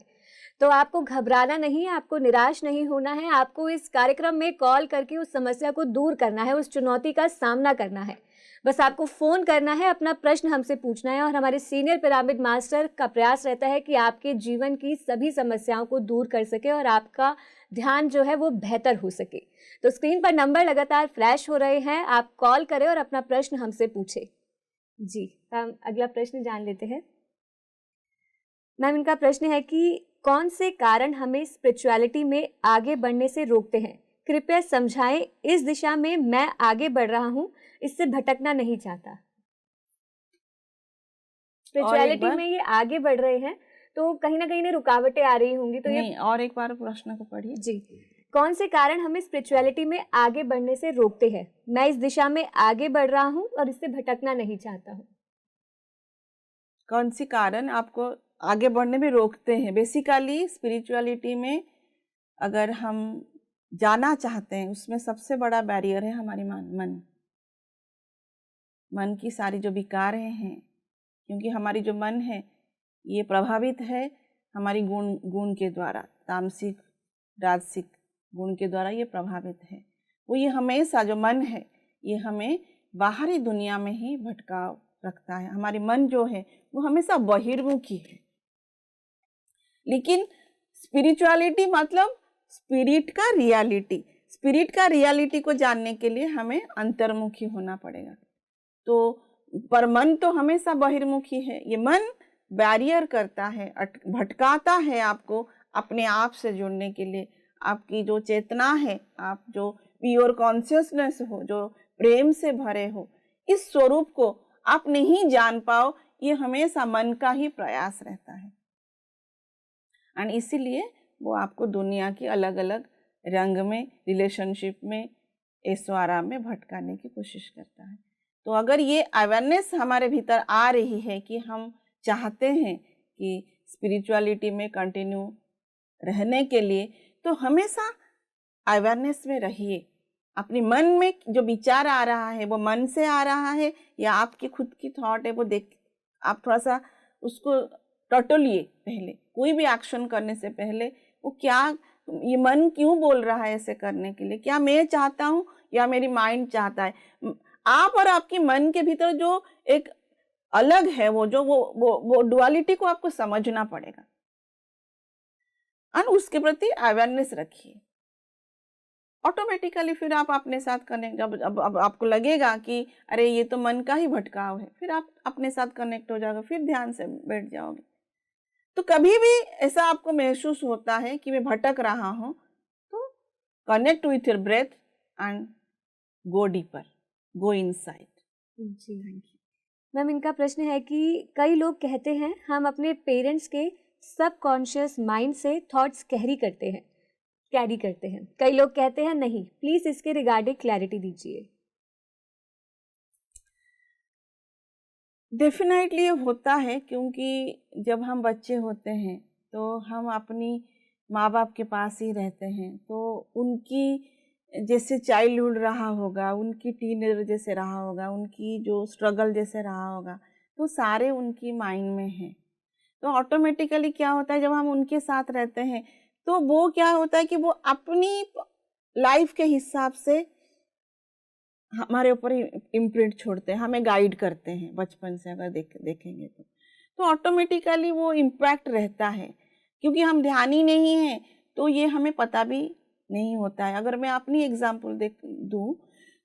तो आपको घबराना नहीं है, आपको निराश नहीं होना है। आपको इस कार्यक्रम में कॉल करके उस समस्या को दूर करना है, उस चुनौती का सामना करना है। बस आपको फ़ोन करना है, अपना प्रश्न हमसे पूछना है, और हमारे सीनियर पिरामिड मास्टर का प्रयास रहता है कि आपके जीवन की सभी समस्याओं को दूर कर सके और आपका ध्यान जो है वो बेहतर हो सके। तो स्क्रीन पर नंबर लगातार फ्लैश हो रहे हैं, आप कॉल करें और अपना प्रश्न हमसे पूछें। जी, हम अगला प्रश्न जान लेते हैं। मैम, इनका प्रश्न है कि कौन से कारण हमें स्पिरिचुअलिटी में आगे बढ़ने से रोकते हैं? कृपया समझाएं, इस दिशा में मैं आगे बढ़ रहा हूँ, इससे भटकना नहीं चाहता। स्पिरिचुअलिटी में ये आगे बढ़ रहे हैं, तो कहीं ना कहीं रुकावटें आ रही होंगी, तो नहीं, और एक बार प्रश्न को पढ़िए। जी, कौन से कारण हमें स्पिरिचुअलिटी में आगे बढ़ने से रोकते हैं? मैं इस दिशा में आगे बढ़ रहा हूँ और इससे भटकना नहीं चाहता हूँ। कौन सी कारण आपको आगे बढ़ने में रोकते हैं? बेसिकली स्पिरिचुअलिटी में अगर हम जाना चाहते हैं, उसमें सबसे बड़ा बैरियर है हमारी मन की सारी जो विकारें हैं, क्योंकि हमारी जो मन है ये प्रभावित है हमारी गुण के द्वारा, तामसिक राजसिक गुण के द्वारा ये प्रभावित है। वो ये हमेशा जो मन है ये हमें बाहरी दुनिया में ही भटकाव रखता है। हमारी मन जो है वो हमेशा बहिर्मुखी है। लेकिन स्पिरिचुअलिटी मतलब स्पिरिट का रियलिटी को जानने के लिए हमें अंतर्मुखी होना पड़ेगा। तो पर मन तो हमेशा बहिर्मुखी है। ये मन बैरियर करता है, भटकाता है आपको अपने आप से जुड़ने के लिए। आपकी जो चेतना है, आप जो प्योर कॉन्शियसनेस हो, जो प्रेम से भरे हो, इस स्वरूप को आप नहीं जान पाओ, ये हमेशा मन का ही प्रयास रहता है। और इसीलिए वो आपको दुनिया की अलग अलग रंग में, रिलेशनशिप में, ऐशो आराम में भटकाने की कोशिश करता है। तो अगर ये अवेयरनेस हमारे भीतर आ रही है कि हम चाहते हैं कि स्पिरिचुअलिटी में कंटिन्यू रहने के लिए, तो हमेशा अवेयरनेस में रहिए। अपनी मन में जो विचार आ रहा है वो मन से आ रहा है या आपकी खुद की थॉट है, वो देख आप थोड़ा सा उसको टटोलिए। पहले कोई भी एक्शन करने से पहले वो क्या, ये मन क्यों बोल रहा है ऐसे करने के लिए, क्या मैं चाहता हूँ या मेरी माइंड चाहता है। आप और आपकी मन के भीतर जो एक अलग है, वो जो वो डुअलिटी को आपको समझना पड़ेगा और उसके प्रति अवेयरनेस रखिए। ऑटोमेटिकली फिर आप अपने साथ कनेक्ट, अब आपको लगेगा कि अरे ये तो मन का ही भटकाव है, फिर आप अपने साथ कनेक्ट हो जाओगे, फिर ध्यान से बैठ जाओगे। तो कभी भी ऐसा आपको महसूस होता है कि मैं भटक रहा हूँ, तो connect with your breath and go deeper, go inside. जी थैंक यू मैम। इनका प्रश्न है कि कई लोग कहते हैं हम अपने पेरेंट्स के सबकॉन्शियस माइंड से थॉट्स कैरी करते हैं। कई लोग कहते हैं नहीं। प्लीज इसके रिगार्डिंग क्लैरिटी दीजिए। डेफिनेटली ये होता है, क्योंकि जब हम बच्चे होते हैं तो हम अपनी माँ बाप के पास ही रहते हैं। तो उनकी जैसे चाइल्डहुड रहा होगा, उनकी टीनेजर जैसे रहा होगा, उनकी जो स्ट्रगल जैसे रहा होगा, तो सारे उनकी माइंड में हैं। तो ऑटोमेटिकली क्या होता है, जब हम उनके साथ रहते हैं तो वो क्या होता है कि वो अपनी लाइफ के हिसाब से हमारे ऊपर इम्प्रिंट छोड़ते हैं, हमें गाइड करते हैं बचपन से। अगर देखेंगे तो ऑटोमेटिकली वो इम्पैक्ट रहता है, क्योंकि हम ध्यान ही नहीं है तो ये हमें पता भी नहीं होता है। अगर मैं अपनी एग्जांपल दूँ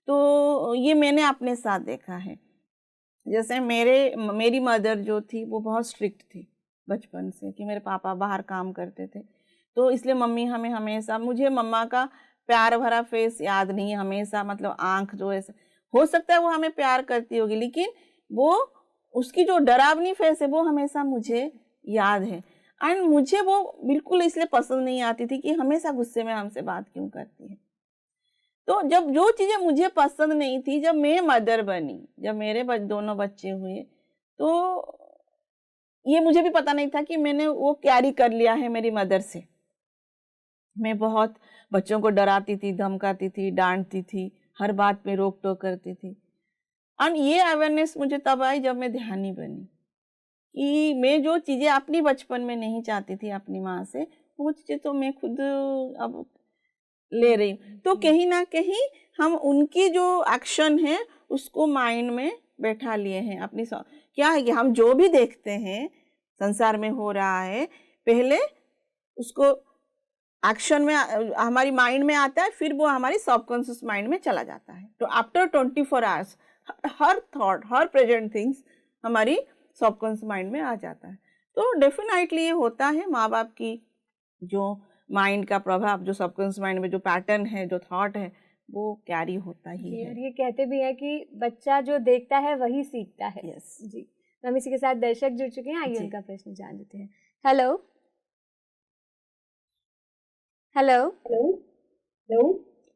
तो ये मैंने अपने साथ देखा है। जैसे मेरी मदर जो थी वो बहुत स्ट्रिक्ट थी बचपन से, कि मेरे पापा बाहर काम करते थे, तो इसलिए मम्मी हमें हमेशा, मुझे मम्मा का प्यार भरा फेस याद नहीं है हमेशा, मतलब आंख जो ऐसे, हो सकता है वो हमें प्यार करती होगी, लेकिन वो उसकी जो डरावनी फेस है वो हमेशा मुझे याद है। एंड मुझे वो बिल्कुल इसलिए पसंद नहीं आती थी कि हमेशा गुस्से में हमसे बात क्यों करती है। तो जब जो चीज़ें मुझे पसंद नहीं थी, जब मैं मदर बनी, जब मेरे दोनों बच्चे हुए, तो ये मुझे भी पता नहीं था कि मैंने वो कैरी कर लिया है मेरी मदर से। मैं बहुत बच्चों को डराती थी, धमकाती थी, डांटती थी, हर बात पे रोक टोक करती थी। और ये अवेयरनेस मुझे तब आई जब मैं ध्यानी बनी, कि मैं जो चीज़ें अपनी बचपन में नहीं चाहती थी अपनी माँ से, वो चीज़ें तो मैं खुद अब ले रही हूँ। तो कहीं ना कहीं हम उनकी जो एक्शन है उसको माइंड में बैठा लिए हैं अपनी। क्या है कि हम जो भी देखते हैं संसार में हो रहा है, पहले उसको एक्शन में हमारी माइंड में आता है, फिर वो हमारी सबकॉन्शियस माइंड में चला जाता है। तो आफ्टर 24 आवर्स हर थॉट, हर प्रेजेंट थिंग्स हमारी सबकॉन्शियस माइंड में आ जाता है। तो डेफिनेटली ये होता है, माँ बाप की जो माइंड का प्रभाव, जो सबकॉन्शियस माइंड में जो पैटर्न है, जो थॉट है, वो कैरी होता ही है। और ये कहते भी है कि बच्चा जो देखता है वही सीखता है। यस जी हम इसी के साथ दर्शक जुड़ चुके हैं, आइए जी। उनका प्रश्न जान लेते हैं। Hello hello hello hello.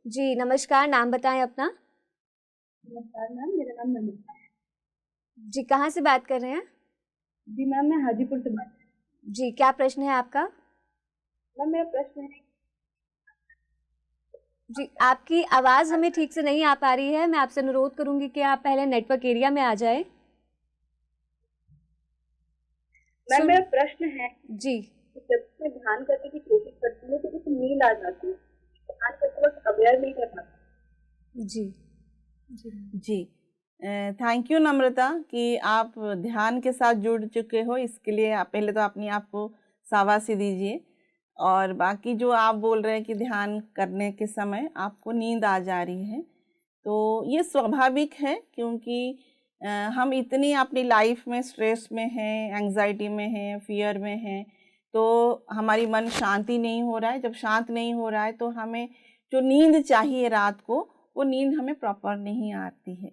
जी नमस्कार, नाम बताएं अपना। नमस्कार मैम, मेरा नाम नमिता है। जी कहाँ से बात कर रहे हैं? जी मैम, मैं हाजीपुर से बात कर जी क्या प्रश्न है आपका? रही हूँ। मैम मेरा प्रश्न है, जी आपकी आवाज़ हमें ठीक से नहीं आ पा रही है। मैं आपसे अनुरोध करूंगी कि आप पहले नेटवर्क एरिया में आ जाएं। मैम सुन मेरा प्रश्न है जी कि जब मैं ध्यान करने की कोशिश करती हूँ तो मुझे नींद आ जाती है। ध्यान करते वक्त अवेयर नहीं कर पाती। जी जी जी, थैंक यू नम्रता कि आप ध्यान के साथ जुड़ चुके हो। इसके लिए आप पहले तो अपनी आप को शाबाशी दीजिए। और बाकी जो आप बोल रहे हैं कि ध्यान करने के समय आपको नींद आ जा रही है, तो ये स्वाभाविक है, क्योंकि हम इतनी अपनी लाइफ में स्ट्रेस में हैं, एंजाइटी में हैं, फियर में हैं, तो हमारी मन शांति नहीं हो रहा है। जब शांत नहीं हो रहा है तो हमें जो नींद चाहिए रात को, वो नींद हमें प्रॉपर नहीं आती है।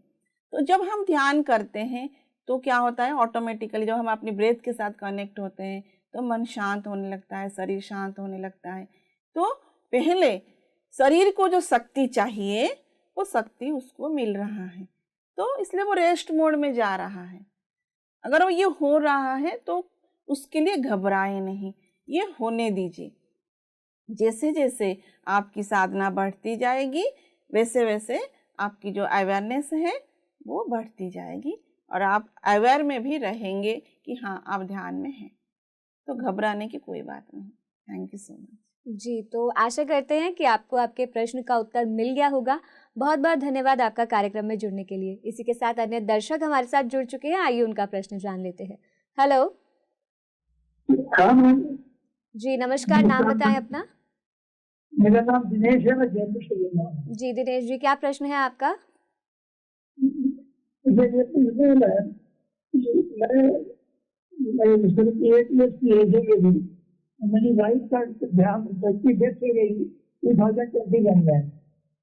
तो जब हम ध्यान करते हैं तो क्या होता है, ऑटोमेटिकली जब हम अपनी ब्रेथ के साथ कनेक्ट होते हैं तो मन शांत होने लगता है, शरीर शांत होने लगता है। तो पहले शरीर को जो शक्ति चाहिए वो शक्ति उसको मिल रहा है, तो इसलिए वो रेस्ट मोड में जा रहा है। अगर वो ये हो रहा है तो उसके लिए घबराए नहीं, ये होने दीजिए। जैसे जैसे आपकी साधना बढ़ती जाएगी वैसे वैसे आपकी जो अवेयरनेस है वो बढ़ती जाएगी और आप अवेयर में भी रहेंगे कि हाँ आप ध्यान में हैं। तो घबराने की कोई बात नहीं। Thank you so much. जी तो आशा करते हैं कि आपको आपके प्रश्न का उत्तर मिल गया होगा। बहुत बहुत धन्यवाद आपका कार्यक्रम में जुड़ने के लिए। इसी के साथ अन्य दर्शक हमारे साथ जुड़ चुके हैं, आइए उनका प्रश्न जान लेते हैं। हेलो हाँ मैम, जी नमस्कार, नाम बताएं अपना। मेरा नाम दिनेश है, मैं जयपुर से बोल रहा हूँ। जी दिनेश जी, क्या प्रश्न है आपका? मुझे ये पूछना है कि मैं 8 इयर्स की एज है ये भी। मेरी वाइफ का ध्यान बच्ची डेथ हो गई 2021 में।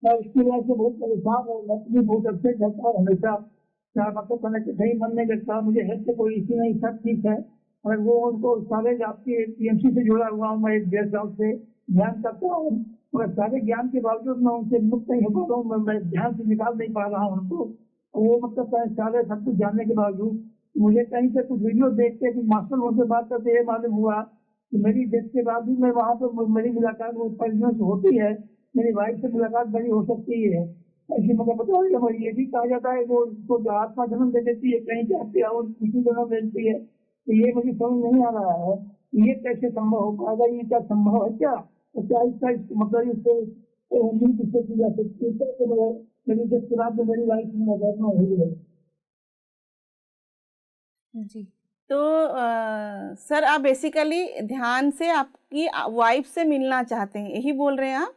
मैं उसकी वजह से बहुत परेशान हूँ, मैं भी बहुत अपसेट रहता हूँ हमेशा। क्या मतलब करने के सही मन नहीं करता, मुझे हेल्थ से कोई इश्यू नहीं, सब ठीक है। और वो उनको सारे आपके पीएमसी से जुड़ा हुआ हूँ, मैं एक 1.5 साल से ध्यान करता हूँ। और सारे ज्ञान के बावजूद मैं उनसे मुक्त नहीं हो पा रहा हूँ, मैं ध्यान से निकाल नहीं पा रहा हूँ उनको। वो मतलब सारे सब कुछ जानने के बावजूद मुझे कहीं से कुछ वीडियो देख के मास्टर उनसे बात करते ये मालूम हुआ कि मेरी डेथ के बाद भी मैं वहाँ पर मेरी मुलाकात वो परिजनों से होती है, मेरी वाइफ से मुलाकात बड़ी हो सकती है। ऐसी मतलब बताओ, ये भी कहा जाता है वो उसको जो आत्मा जन्म दे देती है, कहीं जाती है और किसी जन्म दे देती है। तो ये मुझे समझ नहीं आ रहा है, ये कैसे संभव हो पाएगा, ये क्या संभव है क्या? तो क्या इसका मतलब इससे उम्मीद किससे की जा सकती है? तो मेरी डेथ के बाद मेरी वाइफ में नजर न हुई है। जी तो सर आप बेसिकली ध्यान से आपकी वाइफ से मिलना चाहते हैं, यही बोल रहे हैं आप?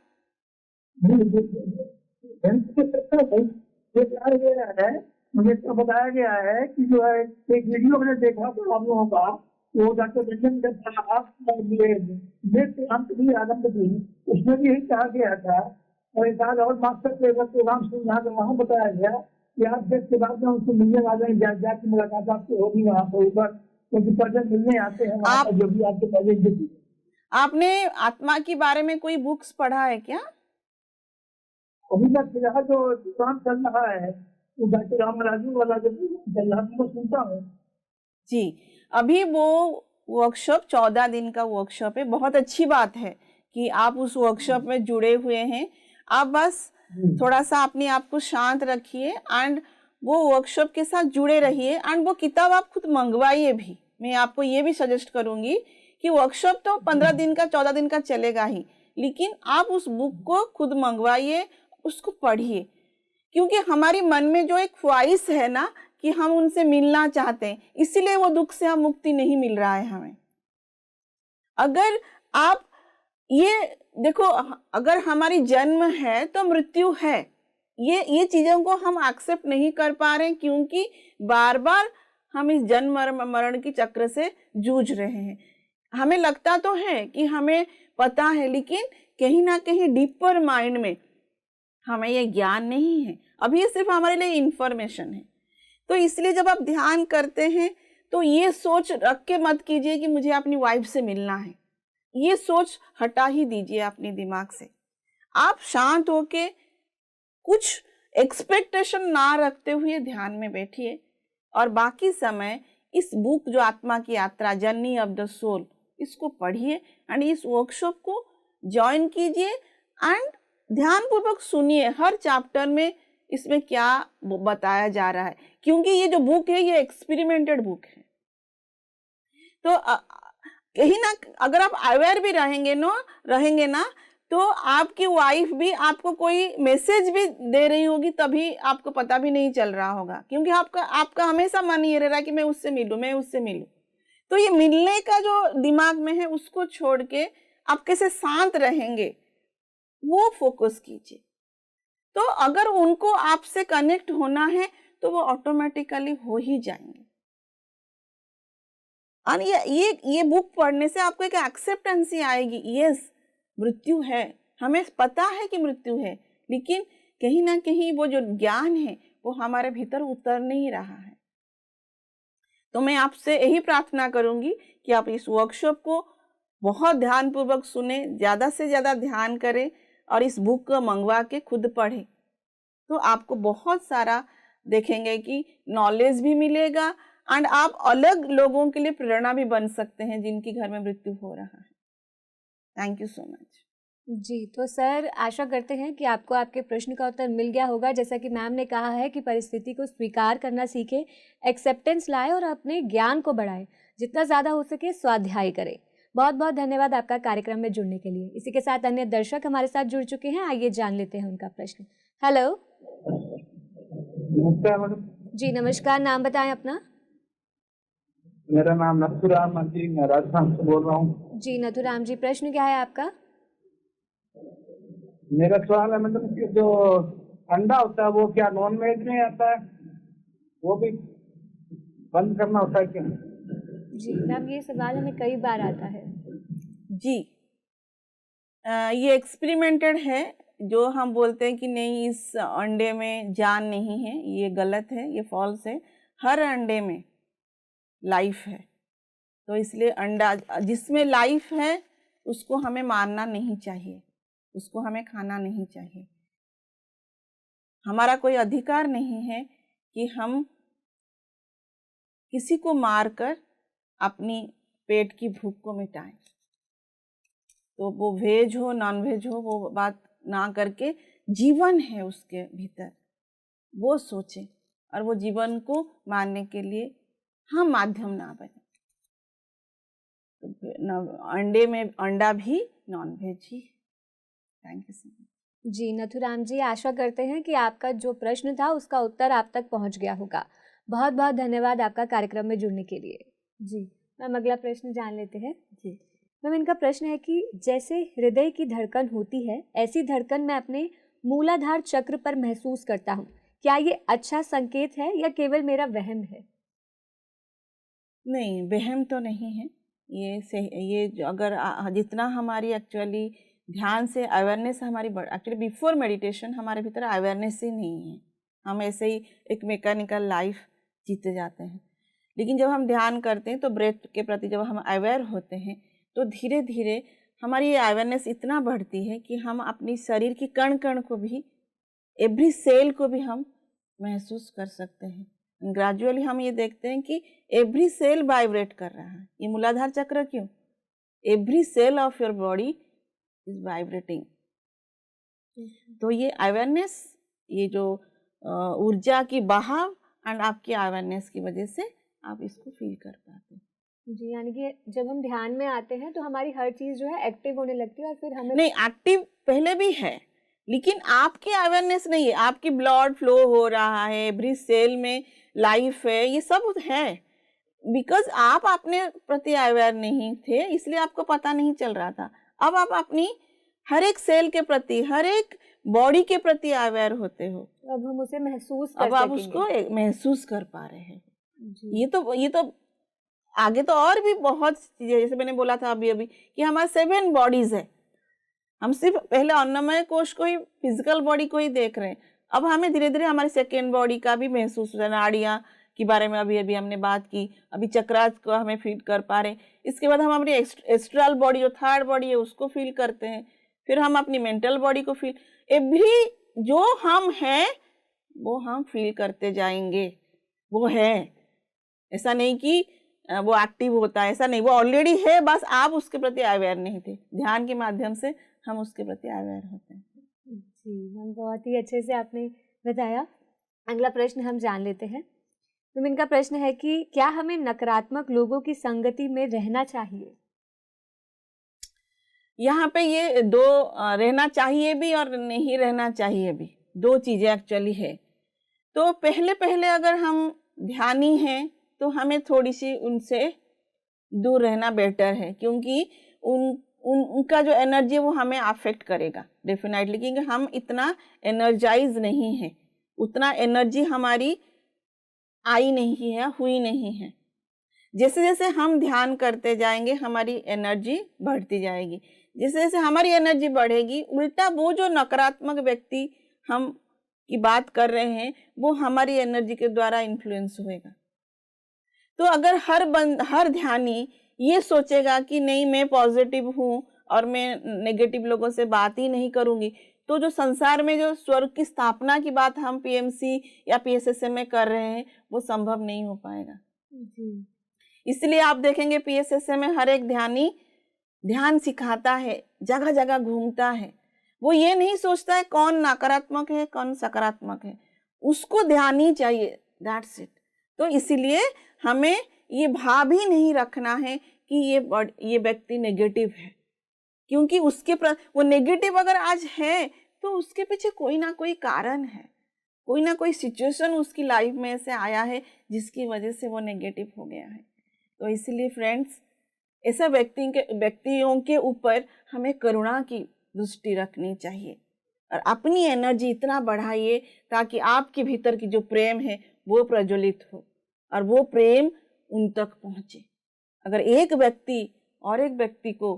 मुझे तो बताया गया है कि जो है एक वीडियो मैंने देखा था आप लोगों का, वो डॉक्टर रंजन अंत भी आनंद भी, उसमें भी यही कहा गया था। और एक आध और मास्टर प्रोग्राम से यहाँ वहाँ बताया गया कि आप देश के बाद में उनको मिलने वाले जाके मुलाकात आपकी होगी वहाँ पर ऊपर, क्योंकि पर्यटन मिलने आते हैं वहाँ पर जो भी आपके पहले। आपने आत्मा के बारे में कोई बुक्स पढ़ा है क्या? अभी तक फिलहाल जो काम चल रहा है वो डॉक्टर रामराजू वाला जो चल रहा है वो सुनता हूँ। जी, अभी वो वर्कशॉप 14 दिन का वर्कशॉप है। बहुत अच्छी बात है कि आप उस वर्कशॉप में जुड़े हुए हैं। आप बस थोड़ा सा अपने आप को शांत रखिए एंड वो वर्कशॉप के साथ जुड़े रहिए एंड वो किताब आप खुद मंगवाइए भी। मैं आपको ये भी सजेस्ट करूँगी कि वर्कशॉप तो 15 दिन का 14 दिन का चलेगा ही, लेकिन आप उस बुक को खुद मंगवाइए, उसको पढ़िए, क्योंकि हमारी मन में जो एक ख्वाहिश है ना कि हम उनसे मिलना चाहते हैं, इसीलिए वो दुख से हम मुक्ति नहीं मिल रहा है हमें। अगर आप ये देखो, अगर हमारी जन्म है तो मृत्यु है, ये चीज़ों को हम एक्सेप्ट नहीं कर पा रहे हैं, क्योंकि बार बार हम इस जन्म मरण की चक्र से जूझ रहे हैं। हमें लगता तो है कि हमें पता है, लेकिन कहीं ना कहीं डीपर माइंड में हमें ये ज्ञान नहीं है। अभी ये सिर्फ हमारे लिए इंफॉर्मेशन है। तो इसलिए जब आप ध्यान करते हैं तो ये सोच रख के मत कीजिए कि मुझे अपनी वाइफ से मिलना है। ये सोच हटा ही दीजिए अपने दिमाग से। आप शांत होके कुछ एक्सपेक्टेशन ना रखते हुए ध्यान में बैठिए और बाकी समय इस बुक जो आत्मा की यात्रा जर्नी ऑफ द सोल इसको पढ़िए एंड इस वर्कशॉप को ज्वाइन कीजिए एंड ध्यानपूर्वक सुनिए हर चैप्टर में इसमें क्या बताया जा रहा है, क्योंकि ये जो बुक है ये एक्सपेरिमेंटेड बुक है। तो कहीं ना अगर आप अवेयर भी रहेंगे ना तो आपकी वाइफ भी आपको कोई मैसेज भी दे रही होगी तभी आपको पता भी नहीं चल रहा होगा, क्योंकि आपका हमेशा मन ये रह रहा है कि मैं उससे मिलूं। तो ये मिलने का जो दिमाग में है उसको छोड़ के आप कैसे शांत रहेंगे वो फोकस कीजिए। तो अगर उनको आपसे कनेक्ट होना है तो वो ऑटोमेटिकली हो ही जाएंगे। और ये बुक पढ़ने से आपको एक एक्सेप्टेंसी आएगी, यस मृत्यु है, हमें पता है कि मृत्यु है, लेकिन कहीं ना कहीं वो जो ज्ञान है वो हमारे भीतर उतर नहीं रहा है। तो मैं आपसे यही प्रार्थना करूंगी कि आप इस वर्कशॉप को बहुत ध्यानपूर्वक सुने, ज़्यादा से ज़्यादा ध्यान करें और इस बुक को मंगवा के खुद पढ़ें। तो आपको बहुत सारा देखेंगे कि नॉलेज भी मिलेगा एंड आप अलग लोगों के लिए प्रेरणा भी बन सकते हैं जिनकी घर में मृत्यु हो रहा है। Thank you so much. जी, तो सर आशा करते हैं कि आपको आपके प्रश्न का उत्तर मिल गया होगा। जैसा कि मैम ने कहा है कि परिस्थिति को स्वीकार करना सीखें, एक्सेप्टेंस लाए और अपने ज्ञान को बढ़ाएं, जितना ज़्यादा हो सके स्वाध्याय करें। बहुत बहुत धन्यवाद आपका कार्यक्रम में जुड़ने के लिए। इसी के साथ अन्य दर्शक हमारे साथ जुड़ चुके हैं, आइए जान लेते हैं उनका प्रश्न। हेलो जी, नमस्कार, नाम बताएं अपना। मेरा नाम नथुराम जी, मैं राजस्थान से बोल रहा हूँ। जी नथुराम जी, प्रश्न क्या है आपका? मेरा सवाल है मतलब कि जो अंडा होता है वो क्या नॉन वेज में आता है, वो भी बंद करना होता है क्या? जी मैम, ये सवाल हमें कई बार आता है। जी ये एक्सपेरिमेंटेड है। जो हम बोलते हैं कि नहीं इस अंडे में जान नहीं है, ये गलत है, ये फॉल्स है। हर अंडे में लाइफ है, तो इसलिए अंडा जिसमें लाइफ है उसको हमें मारना नहीं चाहिए, उसको हमें खाना नहीं चाहिए। हमारा कोई अधिकार नहीं है कि हम किसी को मारकर अपनी पेट की भूख को मिटाएं। तो वो वेज हो नॉन वेज हो वो बात ना करके जीवन है उसके भीतर वो सोचें और वो जीवन को मारने के लिए हम माध्यम ना बने। तो अंडे में अंडा भी नॉन वेज ही। Thank you so much. जी नथुराम जी, आशा करते हैं कि आपका जो प्रश्न था उसका उत्तर आप तक पहुंच गया होगा। बहुत बहुत धन्यवाद आपका कार्यक्रम में जुड़ने के लिए। जी मैम, अगला प्रश्न जान लेते हैं। जी मैम, इनका प्रश्न है कि जैसे हृदय की धड़कन होती है ऐसी धड़कन मैं अपने मूलाधार चक्र पर महसूस करता हूँ, क्या ये अच्छा संकेत है या केवल मेरा वहम है? नहीं, वहम तो नहीं है ये ये अगर जितना हमारी एक्चुअली ध्यान से अवेयरनेस हमारी एक्चुअली बिफोर मेडिटेशन हमारे भीतर अवेयरनेस ही नहीं है, हम ऐसे ही एक मैकेनिकल लाइफ जीते जाते हैं। लेकिन जब हम ध्यान करते हैं तो ब्रेथ के प्रति जब हम अवेयर होते हैं तो धीरे धीरे हमारी ये अवेयरनेस इतना बढ़ती है कि हम अपनी शरीर की कण कण को भी, एवरी सेल को भी हम महसूस कर सकते हैं। ग्रेजुअली हम ये देखते हैं कि एवरी सेल वाइब्रेट कर रहा है। ये मूलाधार चक्र क्यों? Every cell of your body is vibrating. तो ये अवेयरनेस, ये जो ऊर्जा की बहाव एंड आपकी अवेयरनेस की वजह से आप इसको फील कर पाते हैं। जी, यानी कि जब हम ध्यान में आते हैं तो हमारी हर चीज़ जो है एक्टिव होने लगती है और फिर हमें नहीं, एक्टिव पहले भी है लेकिन आपकी अवेयरनेस नहीं है, आपकी ब्लड फ्लो हो रहा है, एवरी सेल में लाइफ है, ये सब है। बिकॉज आप अपने प्रति अवेयर नहीं थे इसलिए आपको पता नहीं चल रहा था। अब आप अपनी हर एक सेल के प्रति, हर एक बॉडी के प्रति अवेयर होते हो। अब हम उसे महसूस कर अब आप सकेंगे। उसको महसूस कर पा रहे हैं। जी। ये तो आगे तो और भी बहुत चीजें, जैसे मैंने बोला था अभी कि हमारे 7 बॉडीज है। हम सिर्फ पहले अन्नमय कोश को ही, फिजिकल बॉडी को ही देख रहे हैं। अब हमें धीरे धीरे हमारी सेकेंड बॉडी का भी महसूस हो रहा है। नाड़ियाँ के बारे में अभी हमने बात की, अभी चक्रास को हमें फील कर पा रहे हैं। इसके बाद हम अपनी एस्ट्रल बॉडी जो 3rd बॉडी है उसको फील करते हैं। फिर हम अपनी मेंटल बॉडी को फील, एवरी जो हम हैं वो हम फील करते जाएंगे, वो है। ऐसा नहीं कि वो एक्टिव होता है, ऐसा नहीं, वो ऑलरेडी है, बस आप उसके प्रति अवेयर नहीं थे। ध्यान के माध्यम से हम उसके प्रति अवेयर होते हैं। जी मैम, बहुत ही अच्छे से आपने बताया। अगला प्रश्न हम जान लेते हैं। तो इनका प्रश्न है कि क्या हमें नकारात्मक लोगों की संगति में रहना चाहिए? यहाँ पे ये दो रहना चाहिए भी और नहीं रहना चाहिए भी, दो चीजें एक्चुअली है। तो पहले पहले अगर हम ध्यानी हैं तो हमें थोड़ी सी उनसे दूर रहना बेटर है, क्योंकि उनका जो एनर्जी है वो हमें अफेक्ट करेगा डेफिनेटली, क्योंकि हम इतना एनर्जाइज नहीं है, उतना एनर्जी हमारी आई नहीं है, हुई नहीं है। जैसे जैसे हम ध्यान करते जाएंगे हमारी एनर्जी बढ़ती जाएगी। जैसे जैसे हमारी एनर्जी बढ़ेगी, उल्टा वो जो नकारात्मक व्यक्ति हम की बात कर रहे हैं वो हमारी एनर्जी के द्वारा इन्फ्लुएंस होएगा। तो अगर हर ध्यानी ये सोचेगा कि नहीं मैं पॉजिटिव हूँ और मैं नेगेटिव लोगों से बात ही नहीं करूँगी, तो जो संसार में जो स्वर्ग की स्थापना की बात हम पीएमसी या पीएसएसएम में कर रहे हैं वो संभव नहीं हो पाएगा। इसलिए आप देखेंगे पीएसएसएम में हर एक ध्यानी ध्यान सिखाता है, जगह जगह घूमता है। वो ये नहीं सोचता है कौन नकारात्मक है कौन सकारात्मक है, उसको ध्यान ही चाहिए, दैट्स इट। तो इसीलिए हमें ये भाव ही नहीं रखना है कि ये व्यक्ति नेगेटिव है, क्योंकि वो नेगेटिव अगर आज है तो उसके पीछे कोई ना कोई कारण है, कोई ना कोई सिचुएशन उसकी लाइफ में से आया है जिसकी वजह से वो नेगेटिव हो गया है। तो इसीलिए फ्रेंड्स, ऐसा व्यक्तियों के ऊपर हमें करुणा की दृष्टि रखनी चाहिए और अपनी एनर्जी इतना बढ़ाइए ताकि आपके भीतर की जो प्रेम है वो प्रज्वलित हो और वो प्रेम उन तक पहुँचे। अगर एक व्यक्ति और एक व्यक्ति को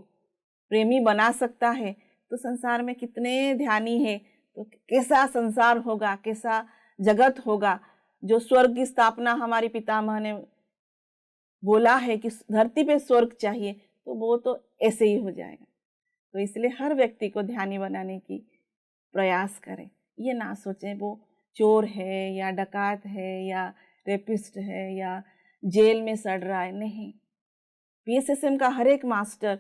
प्रेमी बना सकता है तो संसार में कितने ध्यानी है, तो कैसा संसार होगा, कैसा जगत होगा। जो स्वर्ग की स्थापना हमारे पितामह ने बोला है कि धरती पे स्वर्ग चाहिए, तो वो तो ऐसे ही हो जाएगा। तो इसलिए हर व्यक्ति को ध्यानी बनाने की प्रयास करें। ये ना सोचें वो चोर है या डकात है या रेपिस्ट है या जेल में सड़ रहा है, नहीं। पीएसएसएम का हर एक मास्टर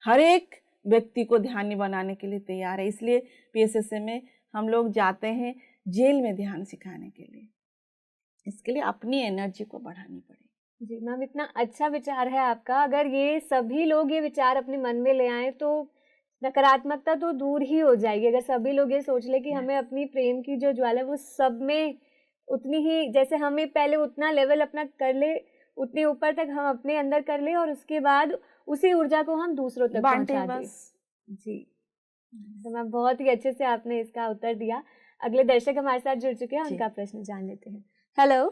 हर एक व्यक्ति को ध्यानी बनाने के लिए तैयार है। इसलिए पीएसएसएम में हम लोग जाते हैं जेल में ध्यान सिखाने के लिए। इसके लिए अपनी एनर्जी को बढ़ानी पड़ेगी। जी मैम, इतना अच्छा विचार है आपका। अगर ये सभी लोग ये विचार अपने मन में ले आए तो नकारात्मकता तो दूर ही हो जाएगी। अगर सभी लोग ये सोच ले कि हमें अपनी प्रेम की जो ज्वाला है वो सब में उतनी ही, जैसे हमें पहले उतना लेवल अपना कर ले, उतने ऊपर तक हम अपने अंदर कर ले और उसके बाद उसी ऊर्जा को हम दूसरों तक पहुंचा दें। जी तो मैम, बहुत ही अच्छे से आपने इसका उत्तर दिया। अगले दर्शक हमारे साथ जुड़ चुके हैं, उनका प्रश्न जान लेते हैं। हेलो।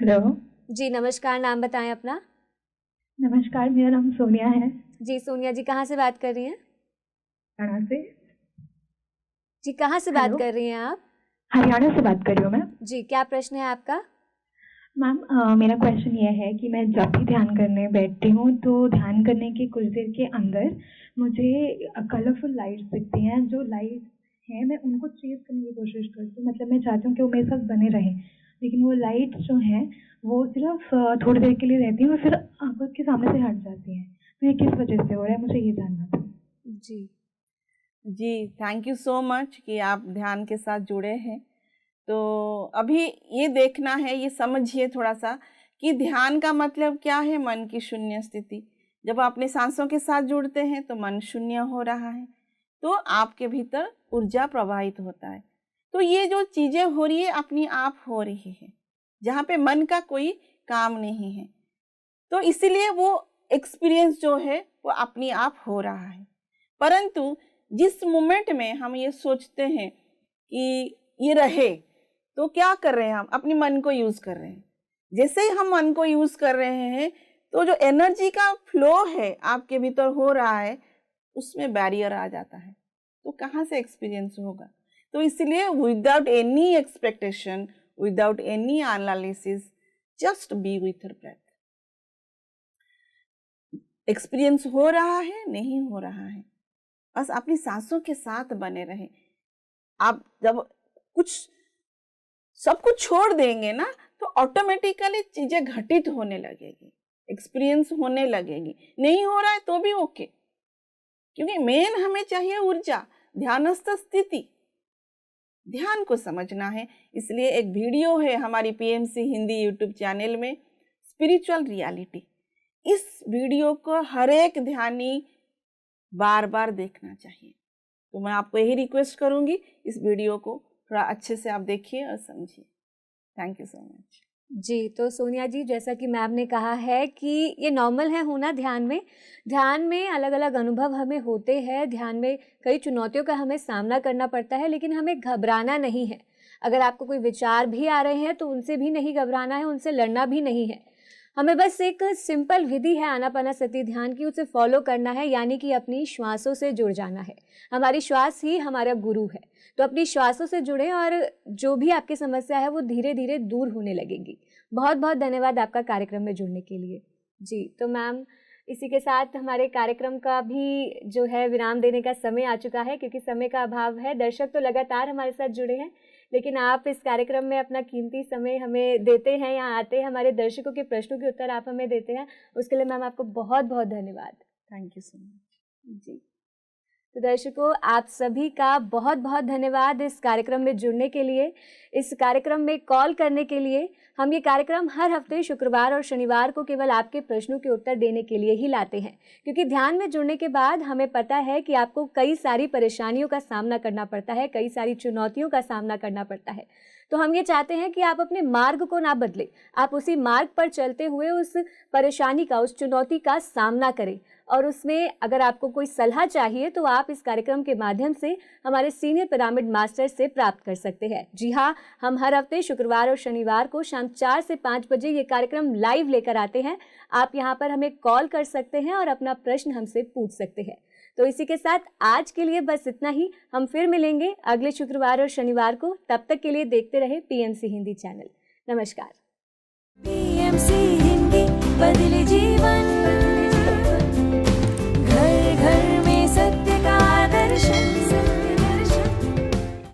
हेलो जी नमस्कार, नाम बताएं अपना। नमस्कार, मेरा नाम सोनिया है। जी सोनिया जी, कहाँ से बात कर रही हैं? हरियाणा से। जी कहाँ से बात कर रही हैं आप? हरियाणा से बात कर रही हूँ मैं। जी, क्या प्रश्न है आपका? मैम, मेरा क्वेश्चन ये है कि मैं जब भी ध्यान करने बैठती हूँ तो ध्यान करने के कुछ देर के अंदर मुझे कलरफुल लाइट्स दिखती हैं। जो लाइट हैं मैं उनको चेज करने की कोशिश करती हूँ, मतलब मैं चाहती हूँ कि वो मेरे साथ बने रहें, लेकिन वो लाइट जो हैं वो सिर्फ थोड़ी देर के लिए रहती हैं और फिर आंखों के सामने से हट जाती हैं। तो ये किस वजह से हो रहा है, मुझे ये जानना था। जी थैंक यू सो मच कि आप ध्यान के साथ जुड़े हैं। तो अभी ये देखना है, ये समझिए थोड़ा सा कि ध्यान का मतलब क्या है। मन की शून्य स्थिति। जब आप अपने सांसों के साथ जुड़ते हैं तो मन शून्य हो रहा है, तो आपके भीतर ऊर्जा प्रवाहित होता है। तो ये जो चीज़ें हो रही है अपनी आप हो रही है, जहाँ पे मन का कोई काम नहीं है। तो इसीलिए वो एक्सपीरियंस जो है वो अपनी आप हो रहा है। परंतु जिस मोमेंट में हम ये सोचते हैं कि ये रहे, तो क्या कर रहे हैं हम? अपनी मन को यूज़ कर रहे हैं। जैसे ही हम मन को यूज़ कर रहे हैं तो जो एनर्जी का फ्लो है आपके भीतर हो रहा है उसमें बैरियर आ जाता है, तो कहाँ से एक्सपीरियंस होगा? तो इसलिए without any expectation, without any analysis, just be with your breath. Experience हो रहा है, नहीं हो रहा है, बस अपनी सांसों के साथ बने रहें। आप जब कुछ सब कुछ छोड़ देंगे ना तो ऑटोमेटिकली चीजें घटित होने लगेगी, एक्सपीरियंस होने लगेगी। नहीं हो रहा है तो भी ओके, क्योंकि मेन हमें चाहिए ऊर्जा, ध्यानस्थ स्थिति, ध्यान को समझना है। इसलिए एक वीडियो है हमारी पीएमसी हिंदी यूट्यूब चैनल में, स्पिरिचुअल रियलिटी। इस वीडियो को हर एक ध्यानी बार बार देखना चाहिए। तो मैं आपको यही रिक्वेस्ट करूंगी, इस वीडियो को थोड़ा अच्छे से आप देखिए और समझिए। Thank you so much. जी, तो सोनिया जी, जैसा कि मैम ने कहा है कि ये नॉर्मल है होना ध्यान में अलग अलग अनुभव हमें होते हैं, ध्यान में कई चुनौतियों का हमें सामना करना पड़ता है, लेकिन हमें घबराना नहीं है। अगर आपको कोई विचार भी आ रहे हैं तो उनसे भी नहीं घबराना है, उनसे लड़ना भी नहीं है। हमें बस एक सिंपल विधि है आनापानासती ध्यान की, उसे फॉलो करना है, यानी कि अपनी श्वासों से जुड़ जाना है। हमारी श्वास ही हमारा गुरु है, तो अपनी श्वासों से जुड़ें और जो भी आपकी समस्या है वो धीरे धीरे दूर होने लगेगी। बहुत बहुत धन्यवाद आपका कार्यक्रम में जुड़ने के लिए। जी, तो मैम, इसी के साथ हमारे कार्यक्रम का भी जो है विराम देने का समय आ चुका है, क्योंकि समय का अभाव है। दर्शक तो लगातार हमारे साथ जुड़े हैं, लेकिन आप इस कार्यक्रम में अपना कीमती समय हमें देते हैं, यहाँ आते हैं, हमारे दर्शकों के प्रश्नों के उत्तर आप हमें देते हैं, उसके लिए मैम आपको बहुत बहुत धन्यवाद। Thank you so much. जी, तो दर्शकों, आप सभी का बहुत बहुत धन्यवाद इस कार्यक्रम में जुड़ने के लिए, इस कार्यक्रम में कॉल करने के लिए। हम ये कार्यक्रम हर हफ्ते शुक्रवार और शनिवार को केवल आपके प्रश्नों के उत्तर देने के लिए ही लाते हैं, क्योंकि ध्यान में जुड़ने के बाद हमें पता है कि आपको कई सारी परेशानियों का सामना करना पड़ता है, कई सारी चुनौतियों का सामना करना पड़ता है। तो हम ये चाहते हैं कि आप अपने मार्ग को ना बदलें, आप उसी मार्ग पर चलते हुए उस परेशानी का, उस चुनौती का सामना करें। और उसमें अगर आपको कोई सलाह चाहिए तो आप इस कार्यक्रम के माध्यम से हमारे सीनियर पिरामिड मास्टर से प्राप्त कर सकते हैं। जी हाँ, हम हर हफ्ते शुक्रवार और शनिवार को शाम 4 से 5 बजे ये कार्यक्रम लाइव लेकर आते हैं। आप यहाँ पर हमें कॉल कर सकते हैं और अपना प्रश्न हमसे पूछ सकते हैं। तो इसी के साथ आज के लिए बस इतना ही। हम फिर मिलेंगे अगले शुक्रवार और शनिवार को। तब तक के लिए देखते रहे पीएमसी हिंदी चैनल। नमस्कार। पीएमसी हिंदी, बदले जीवन।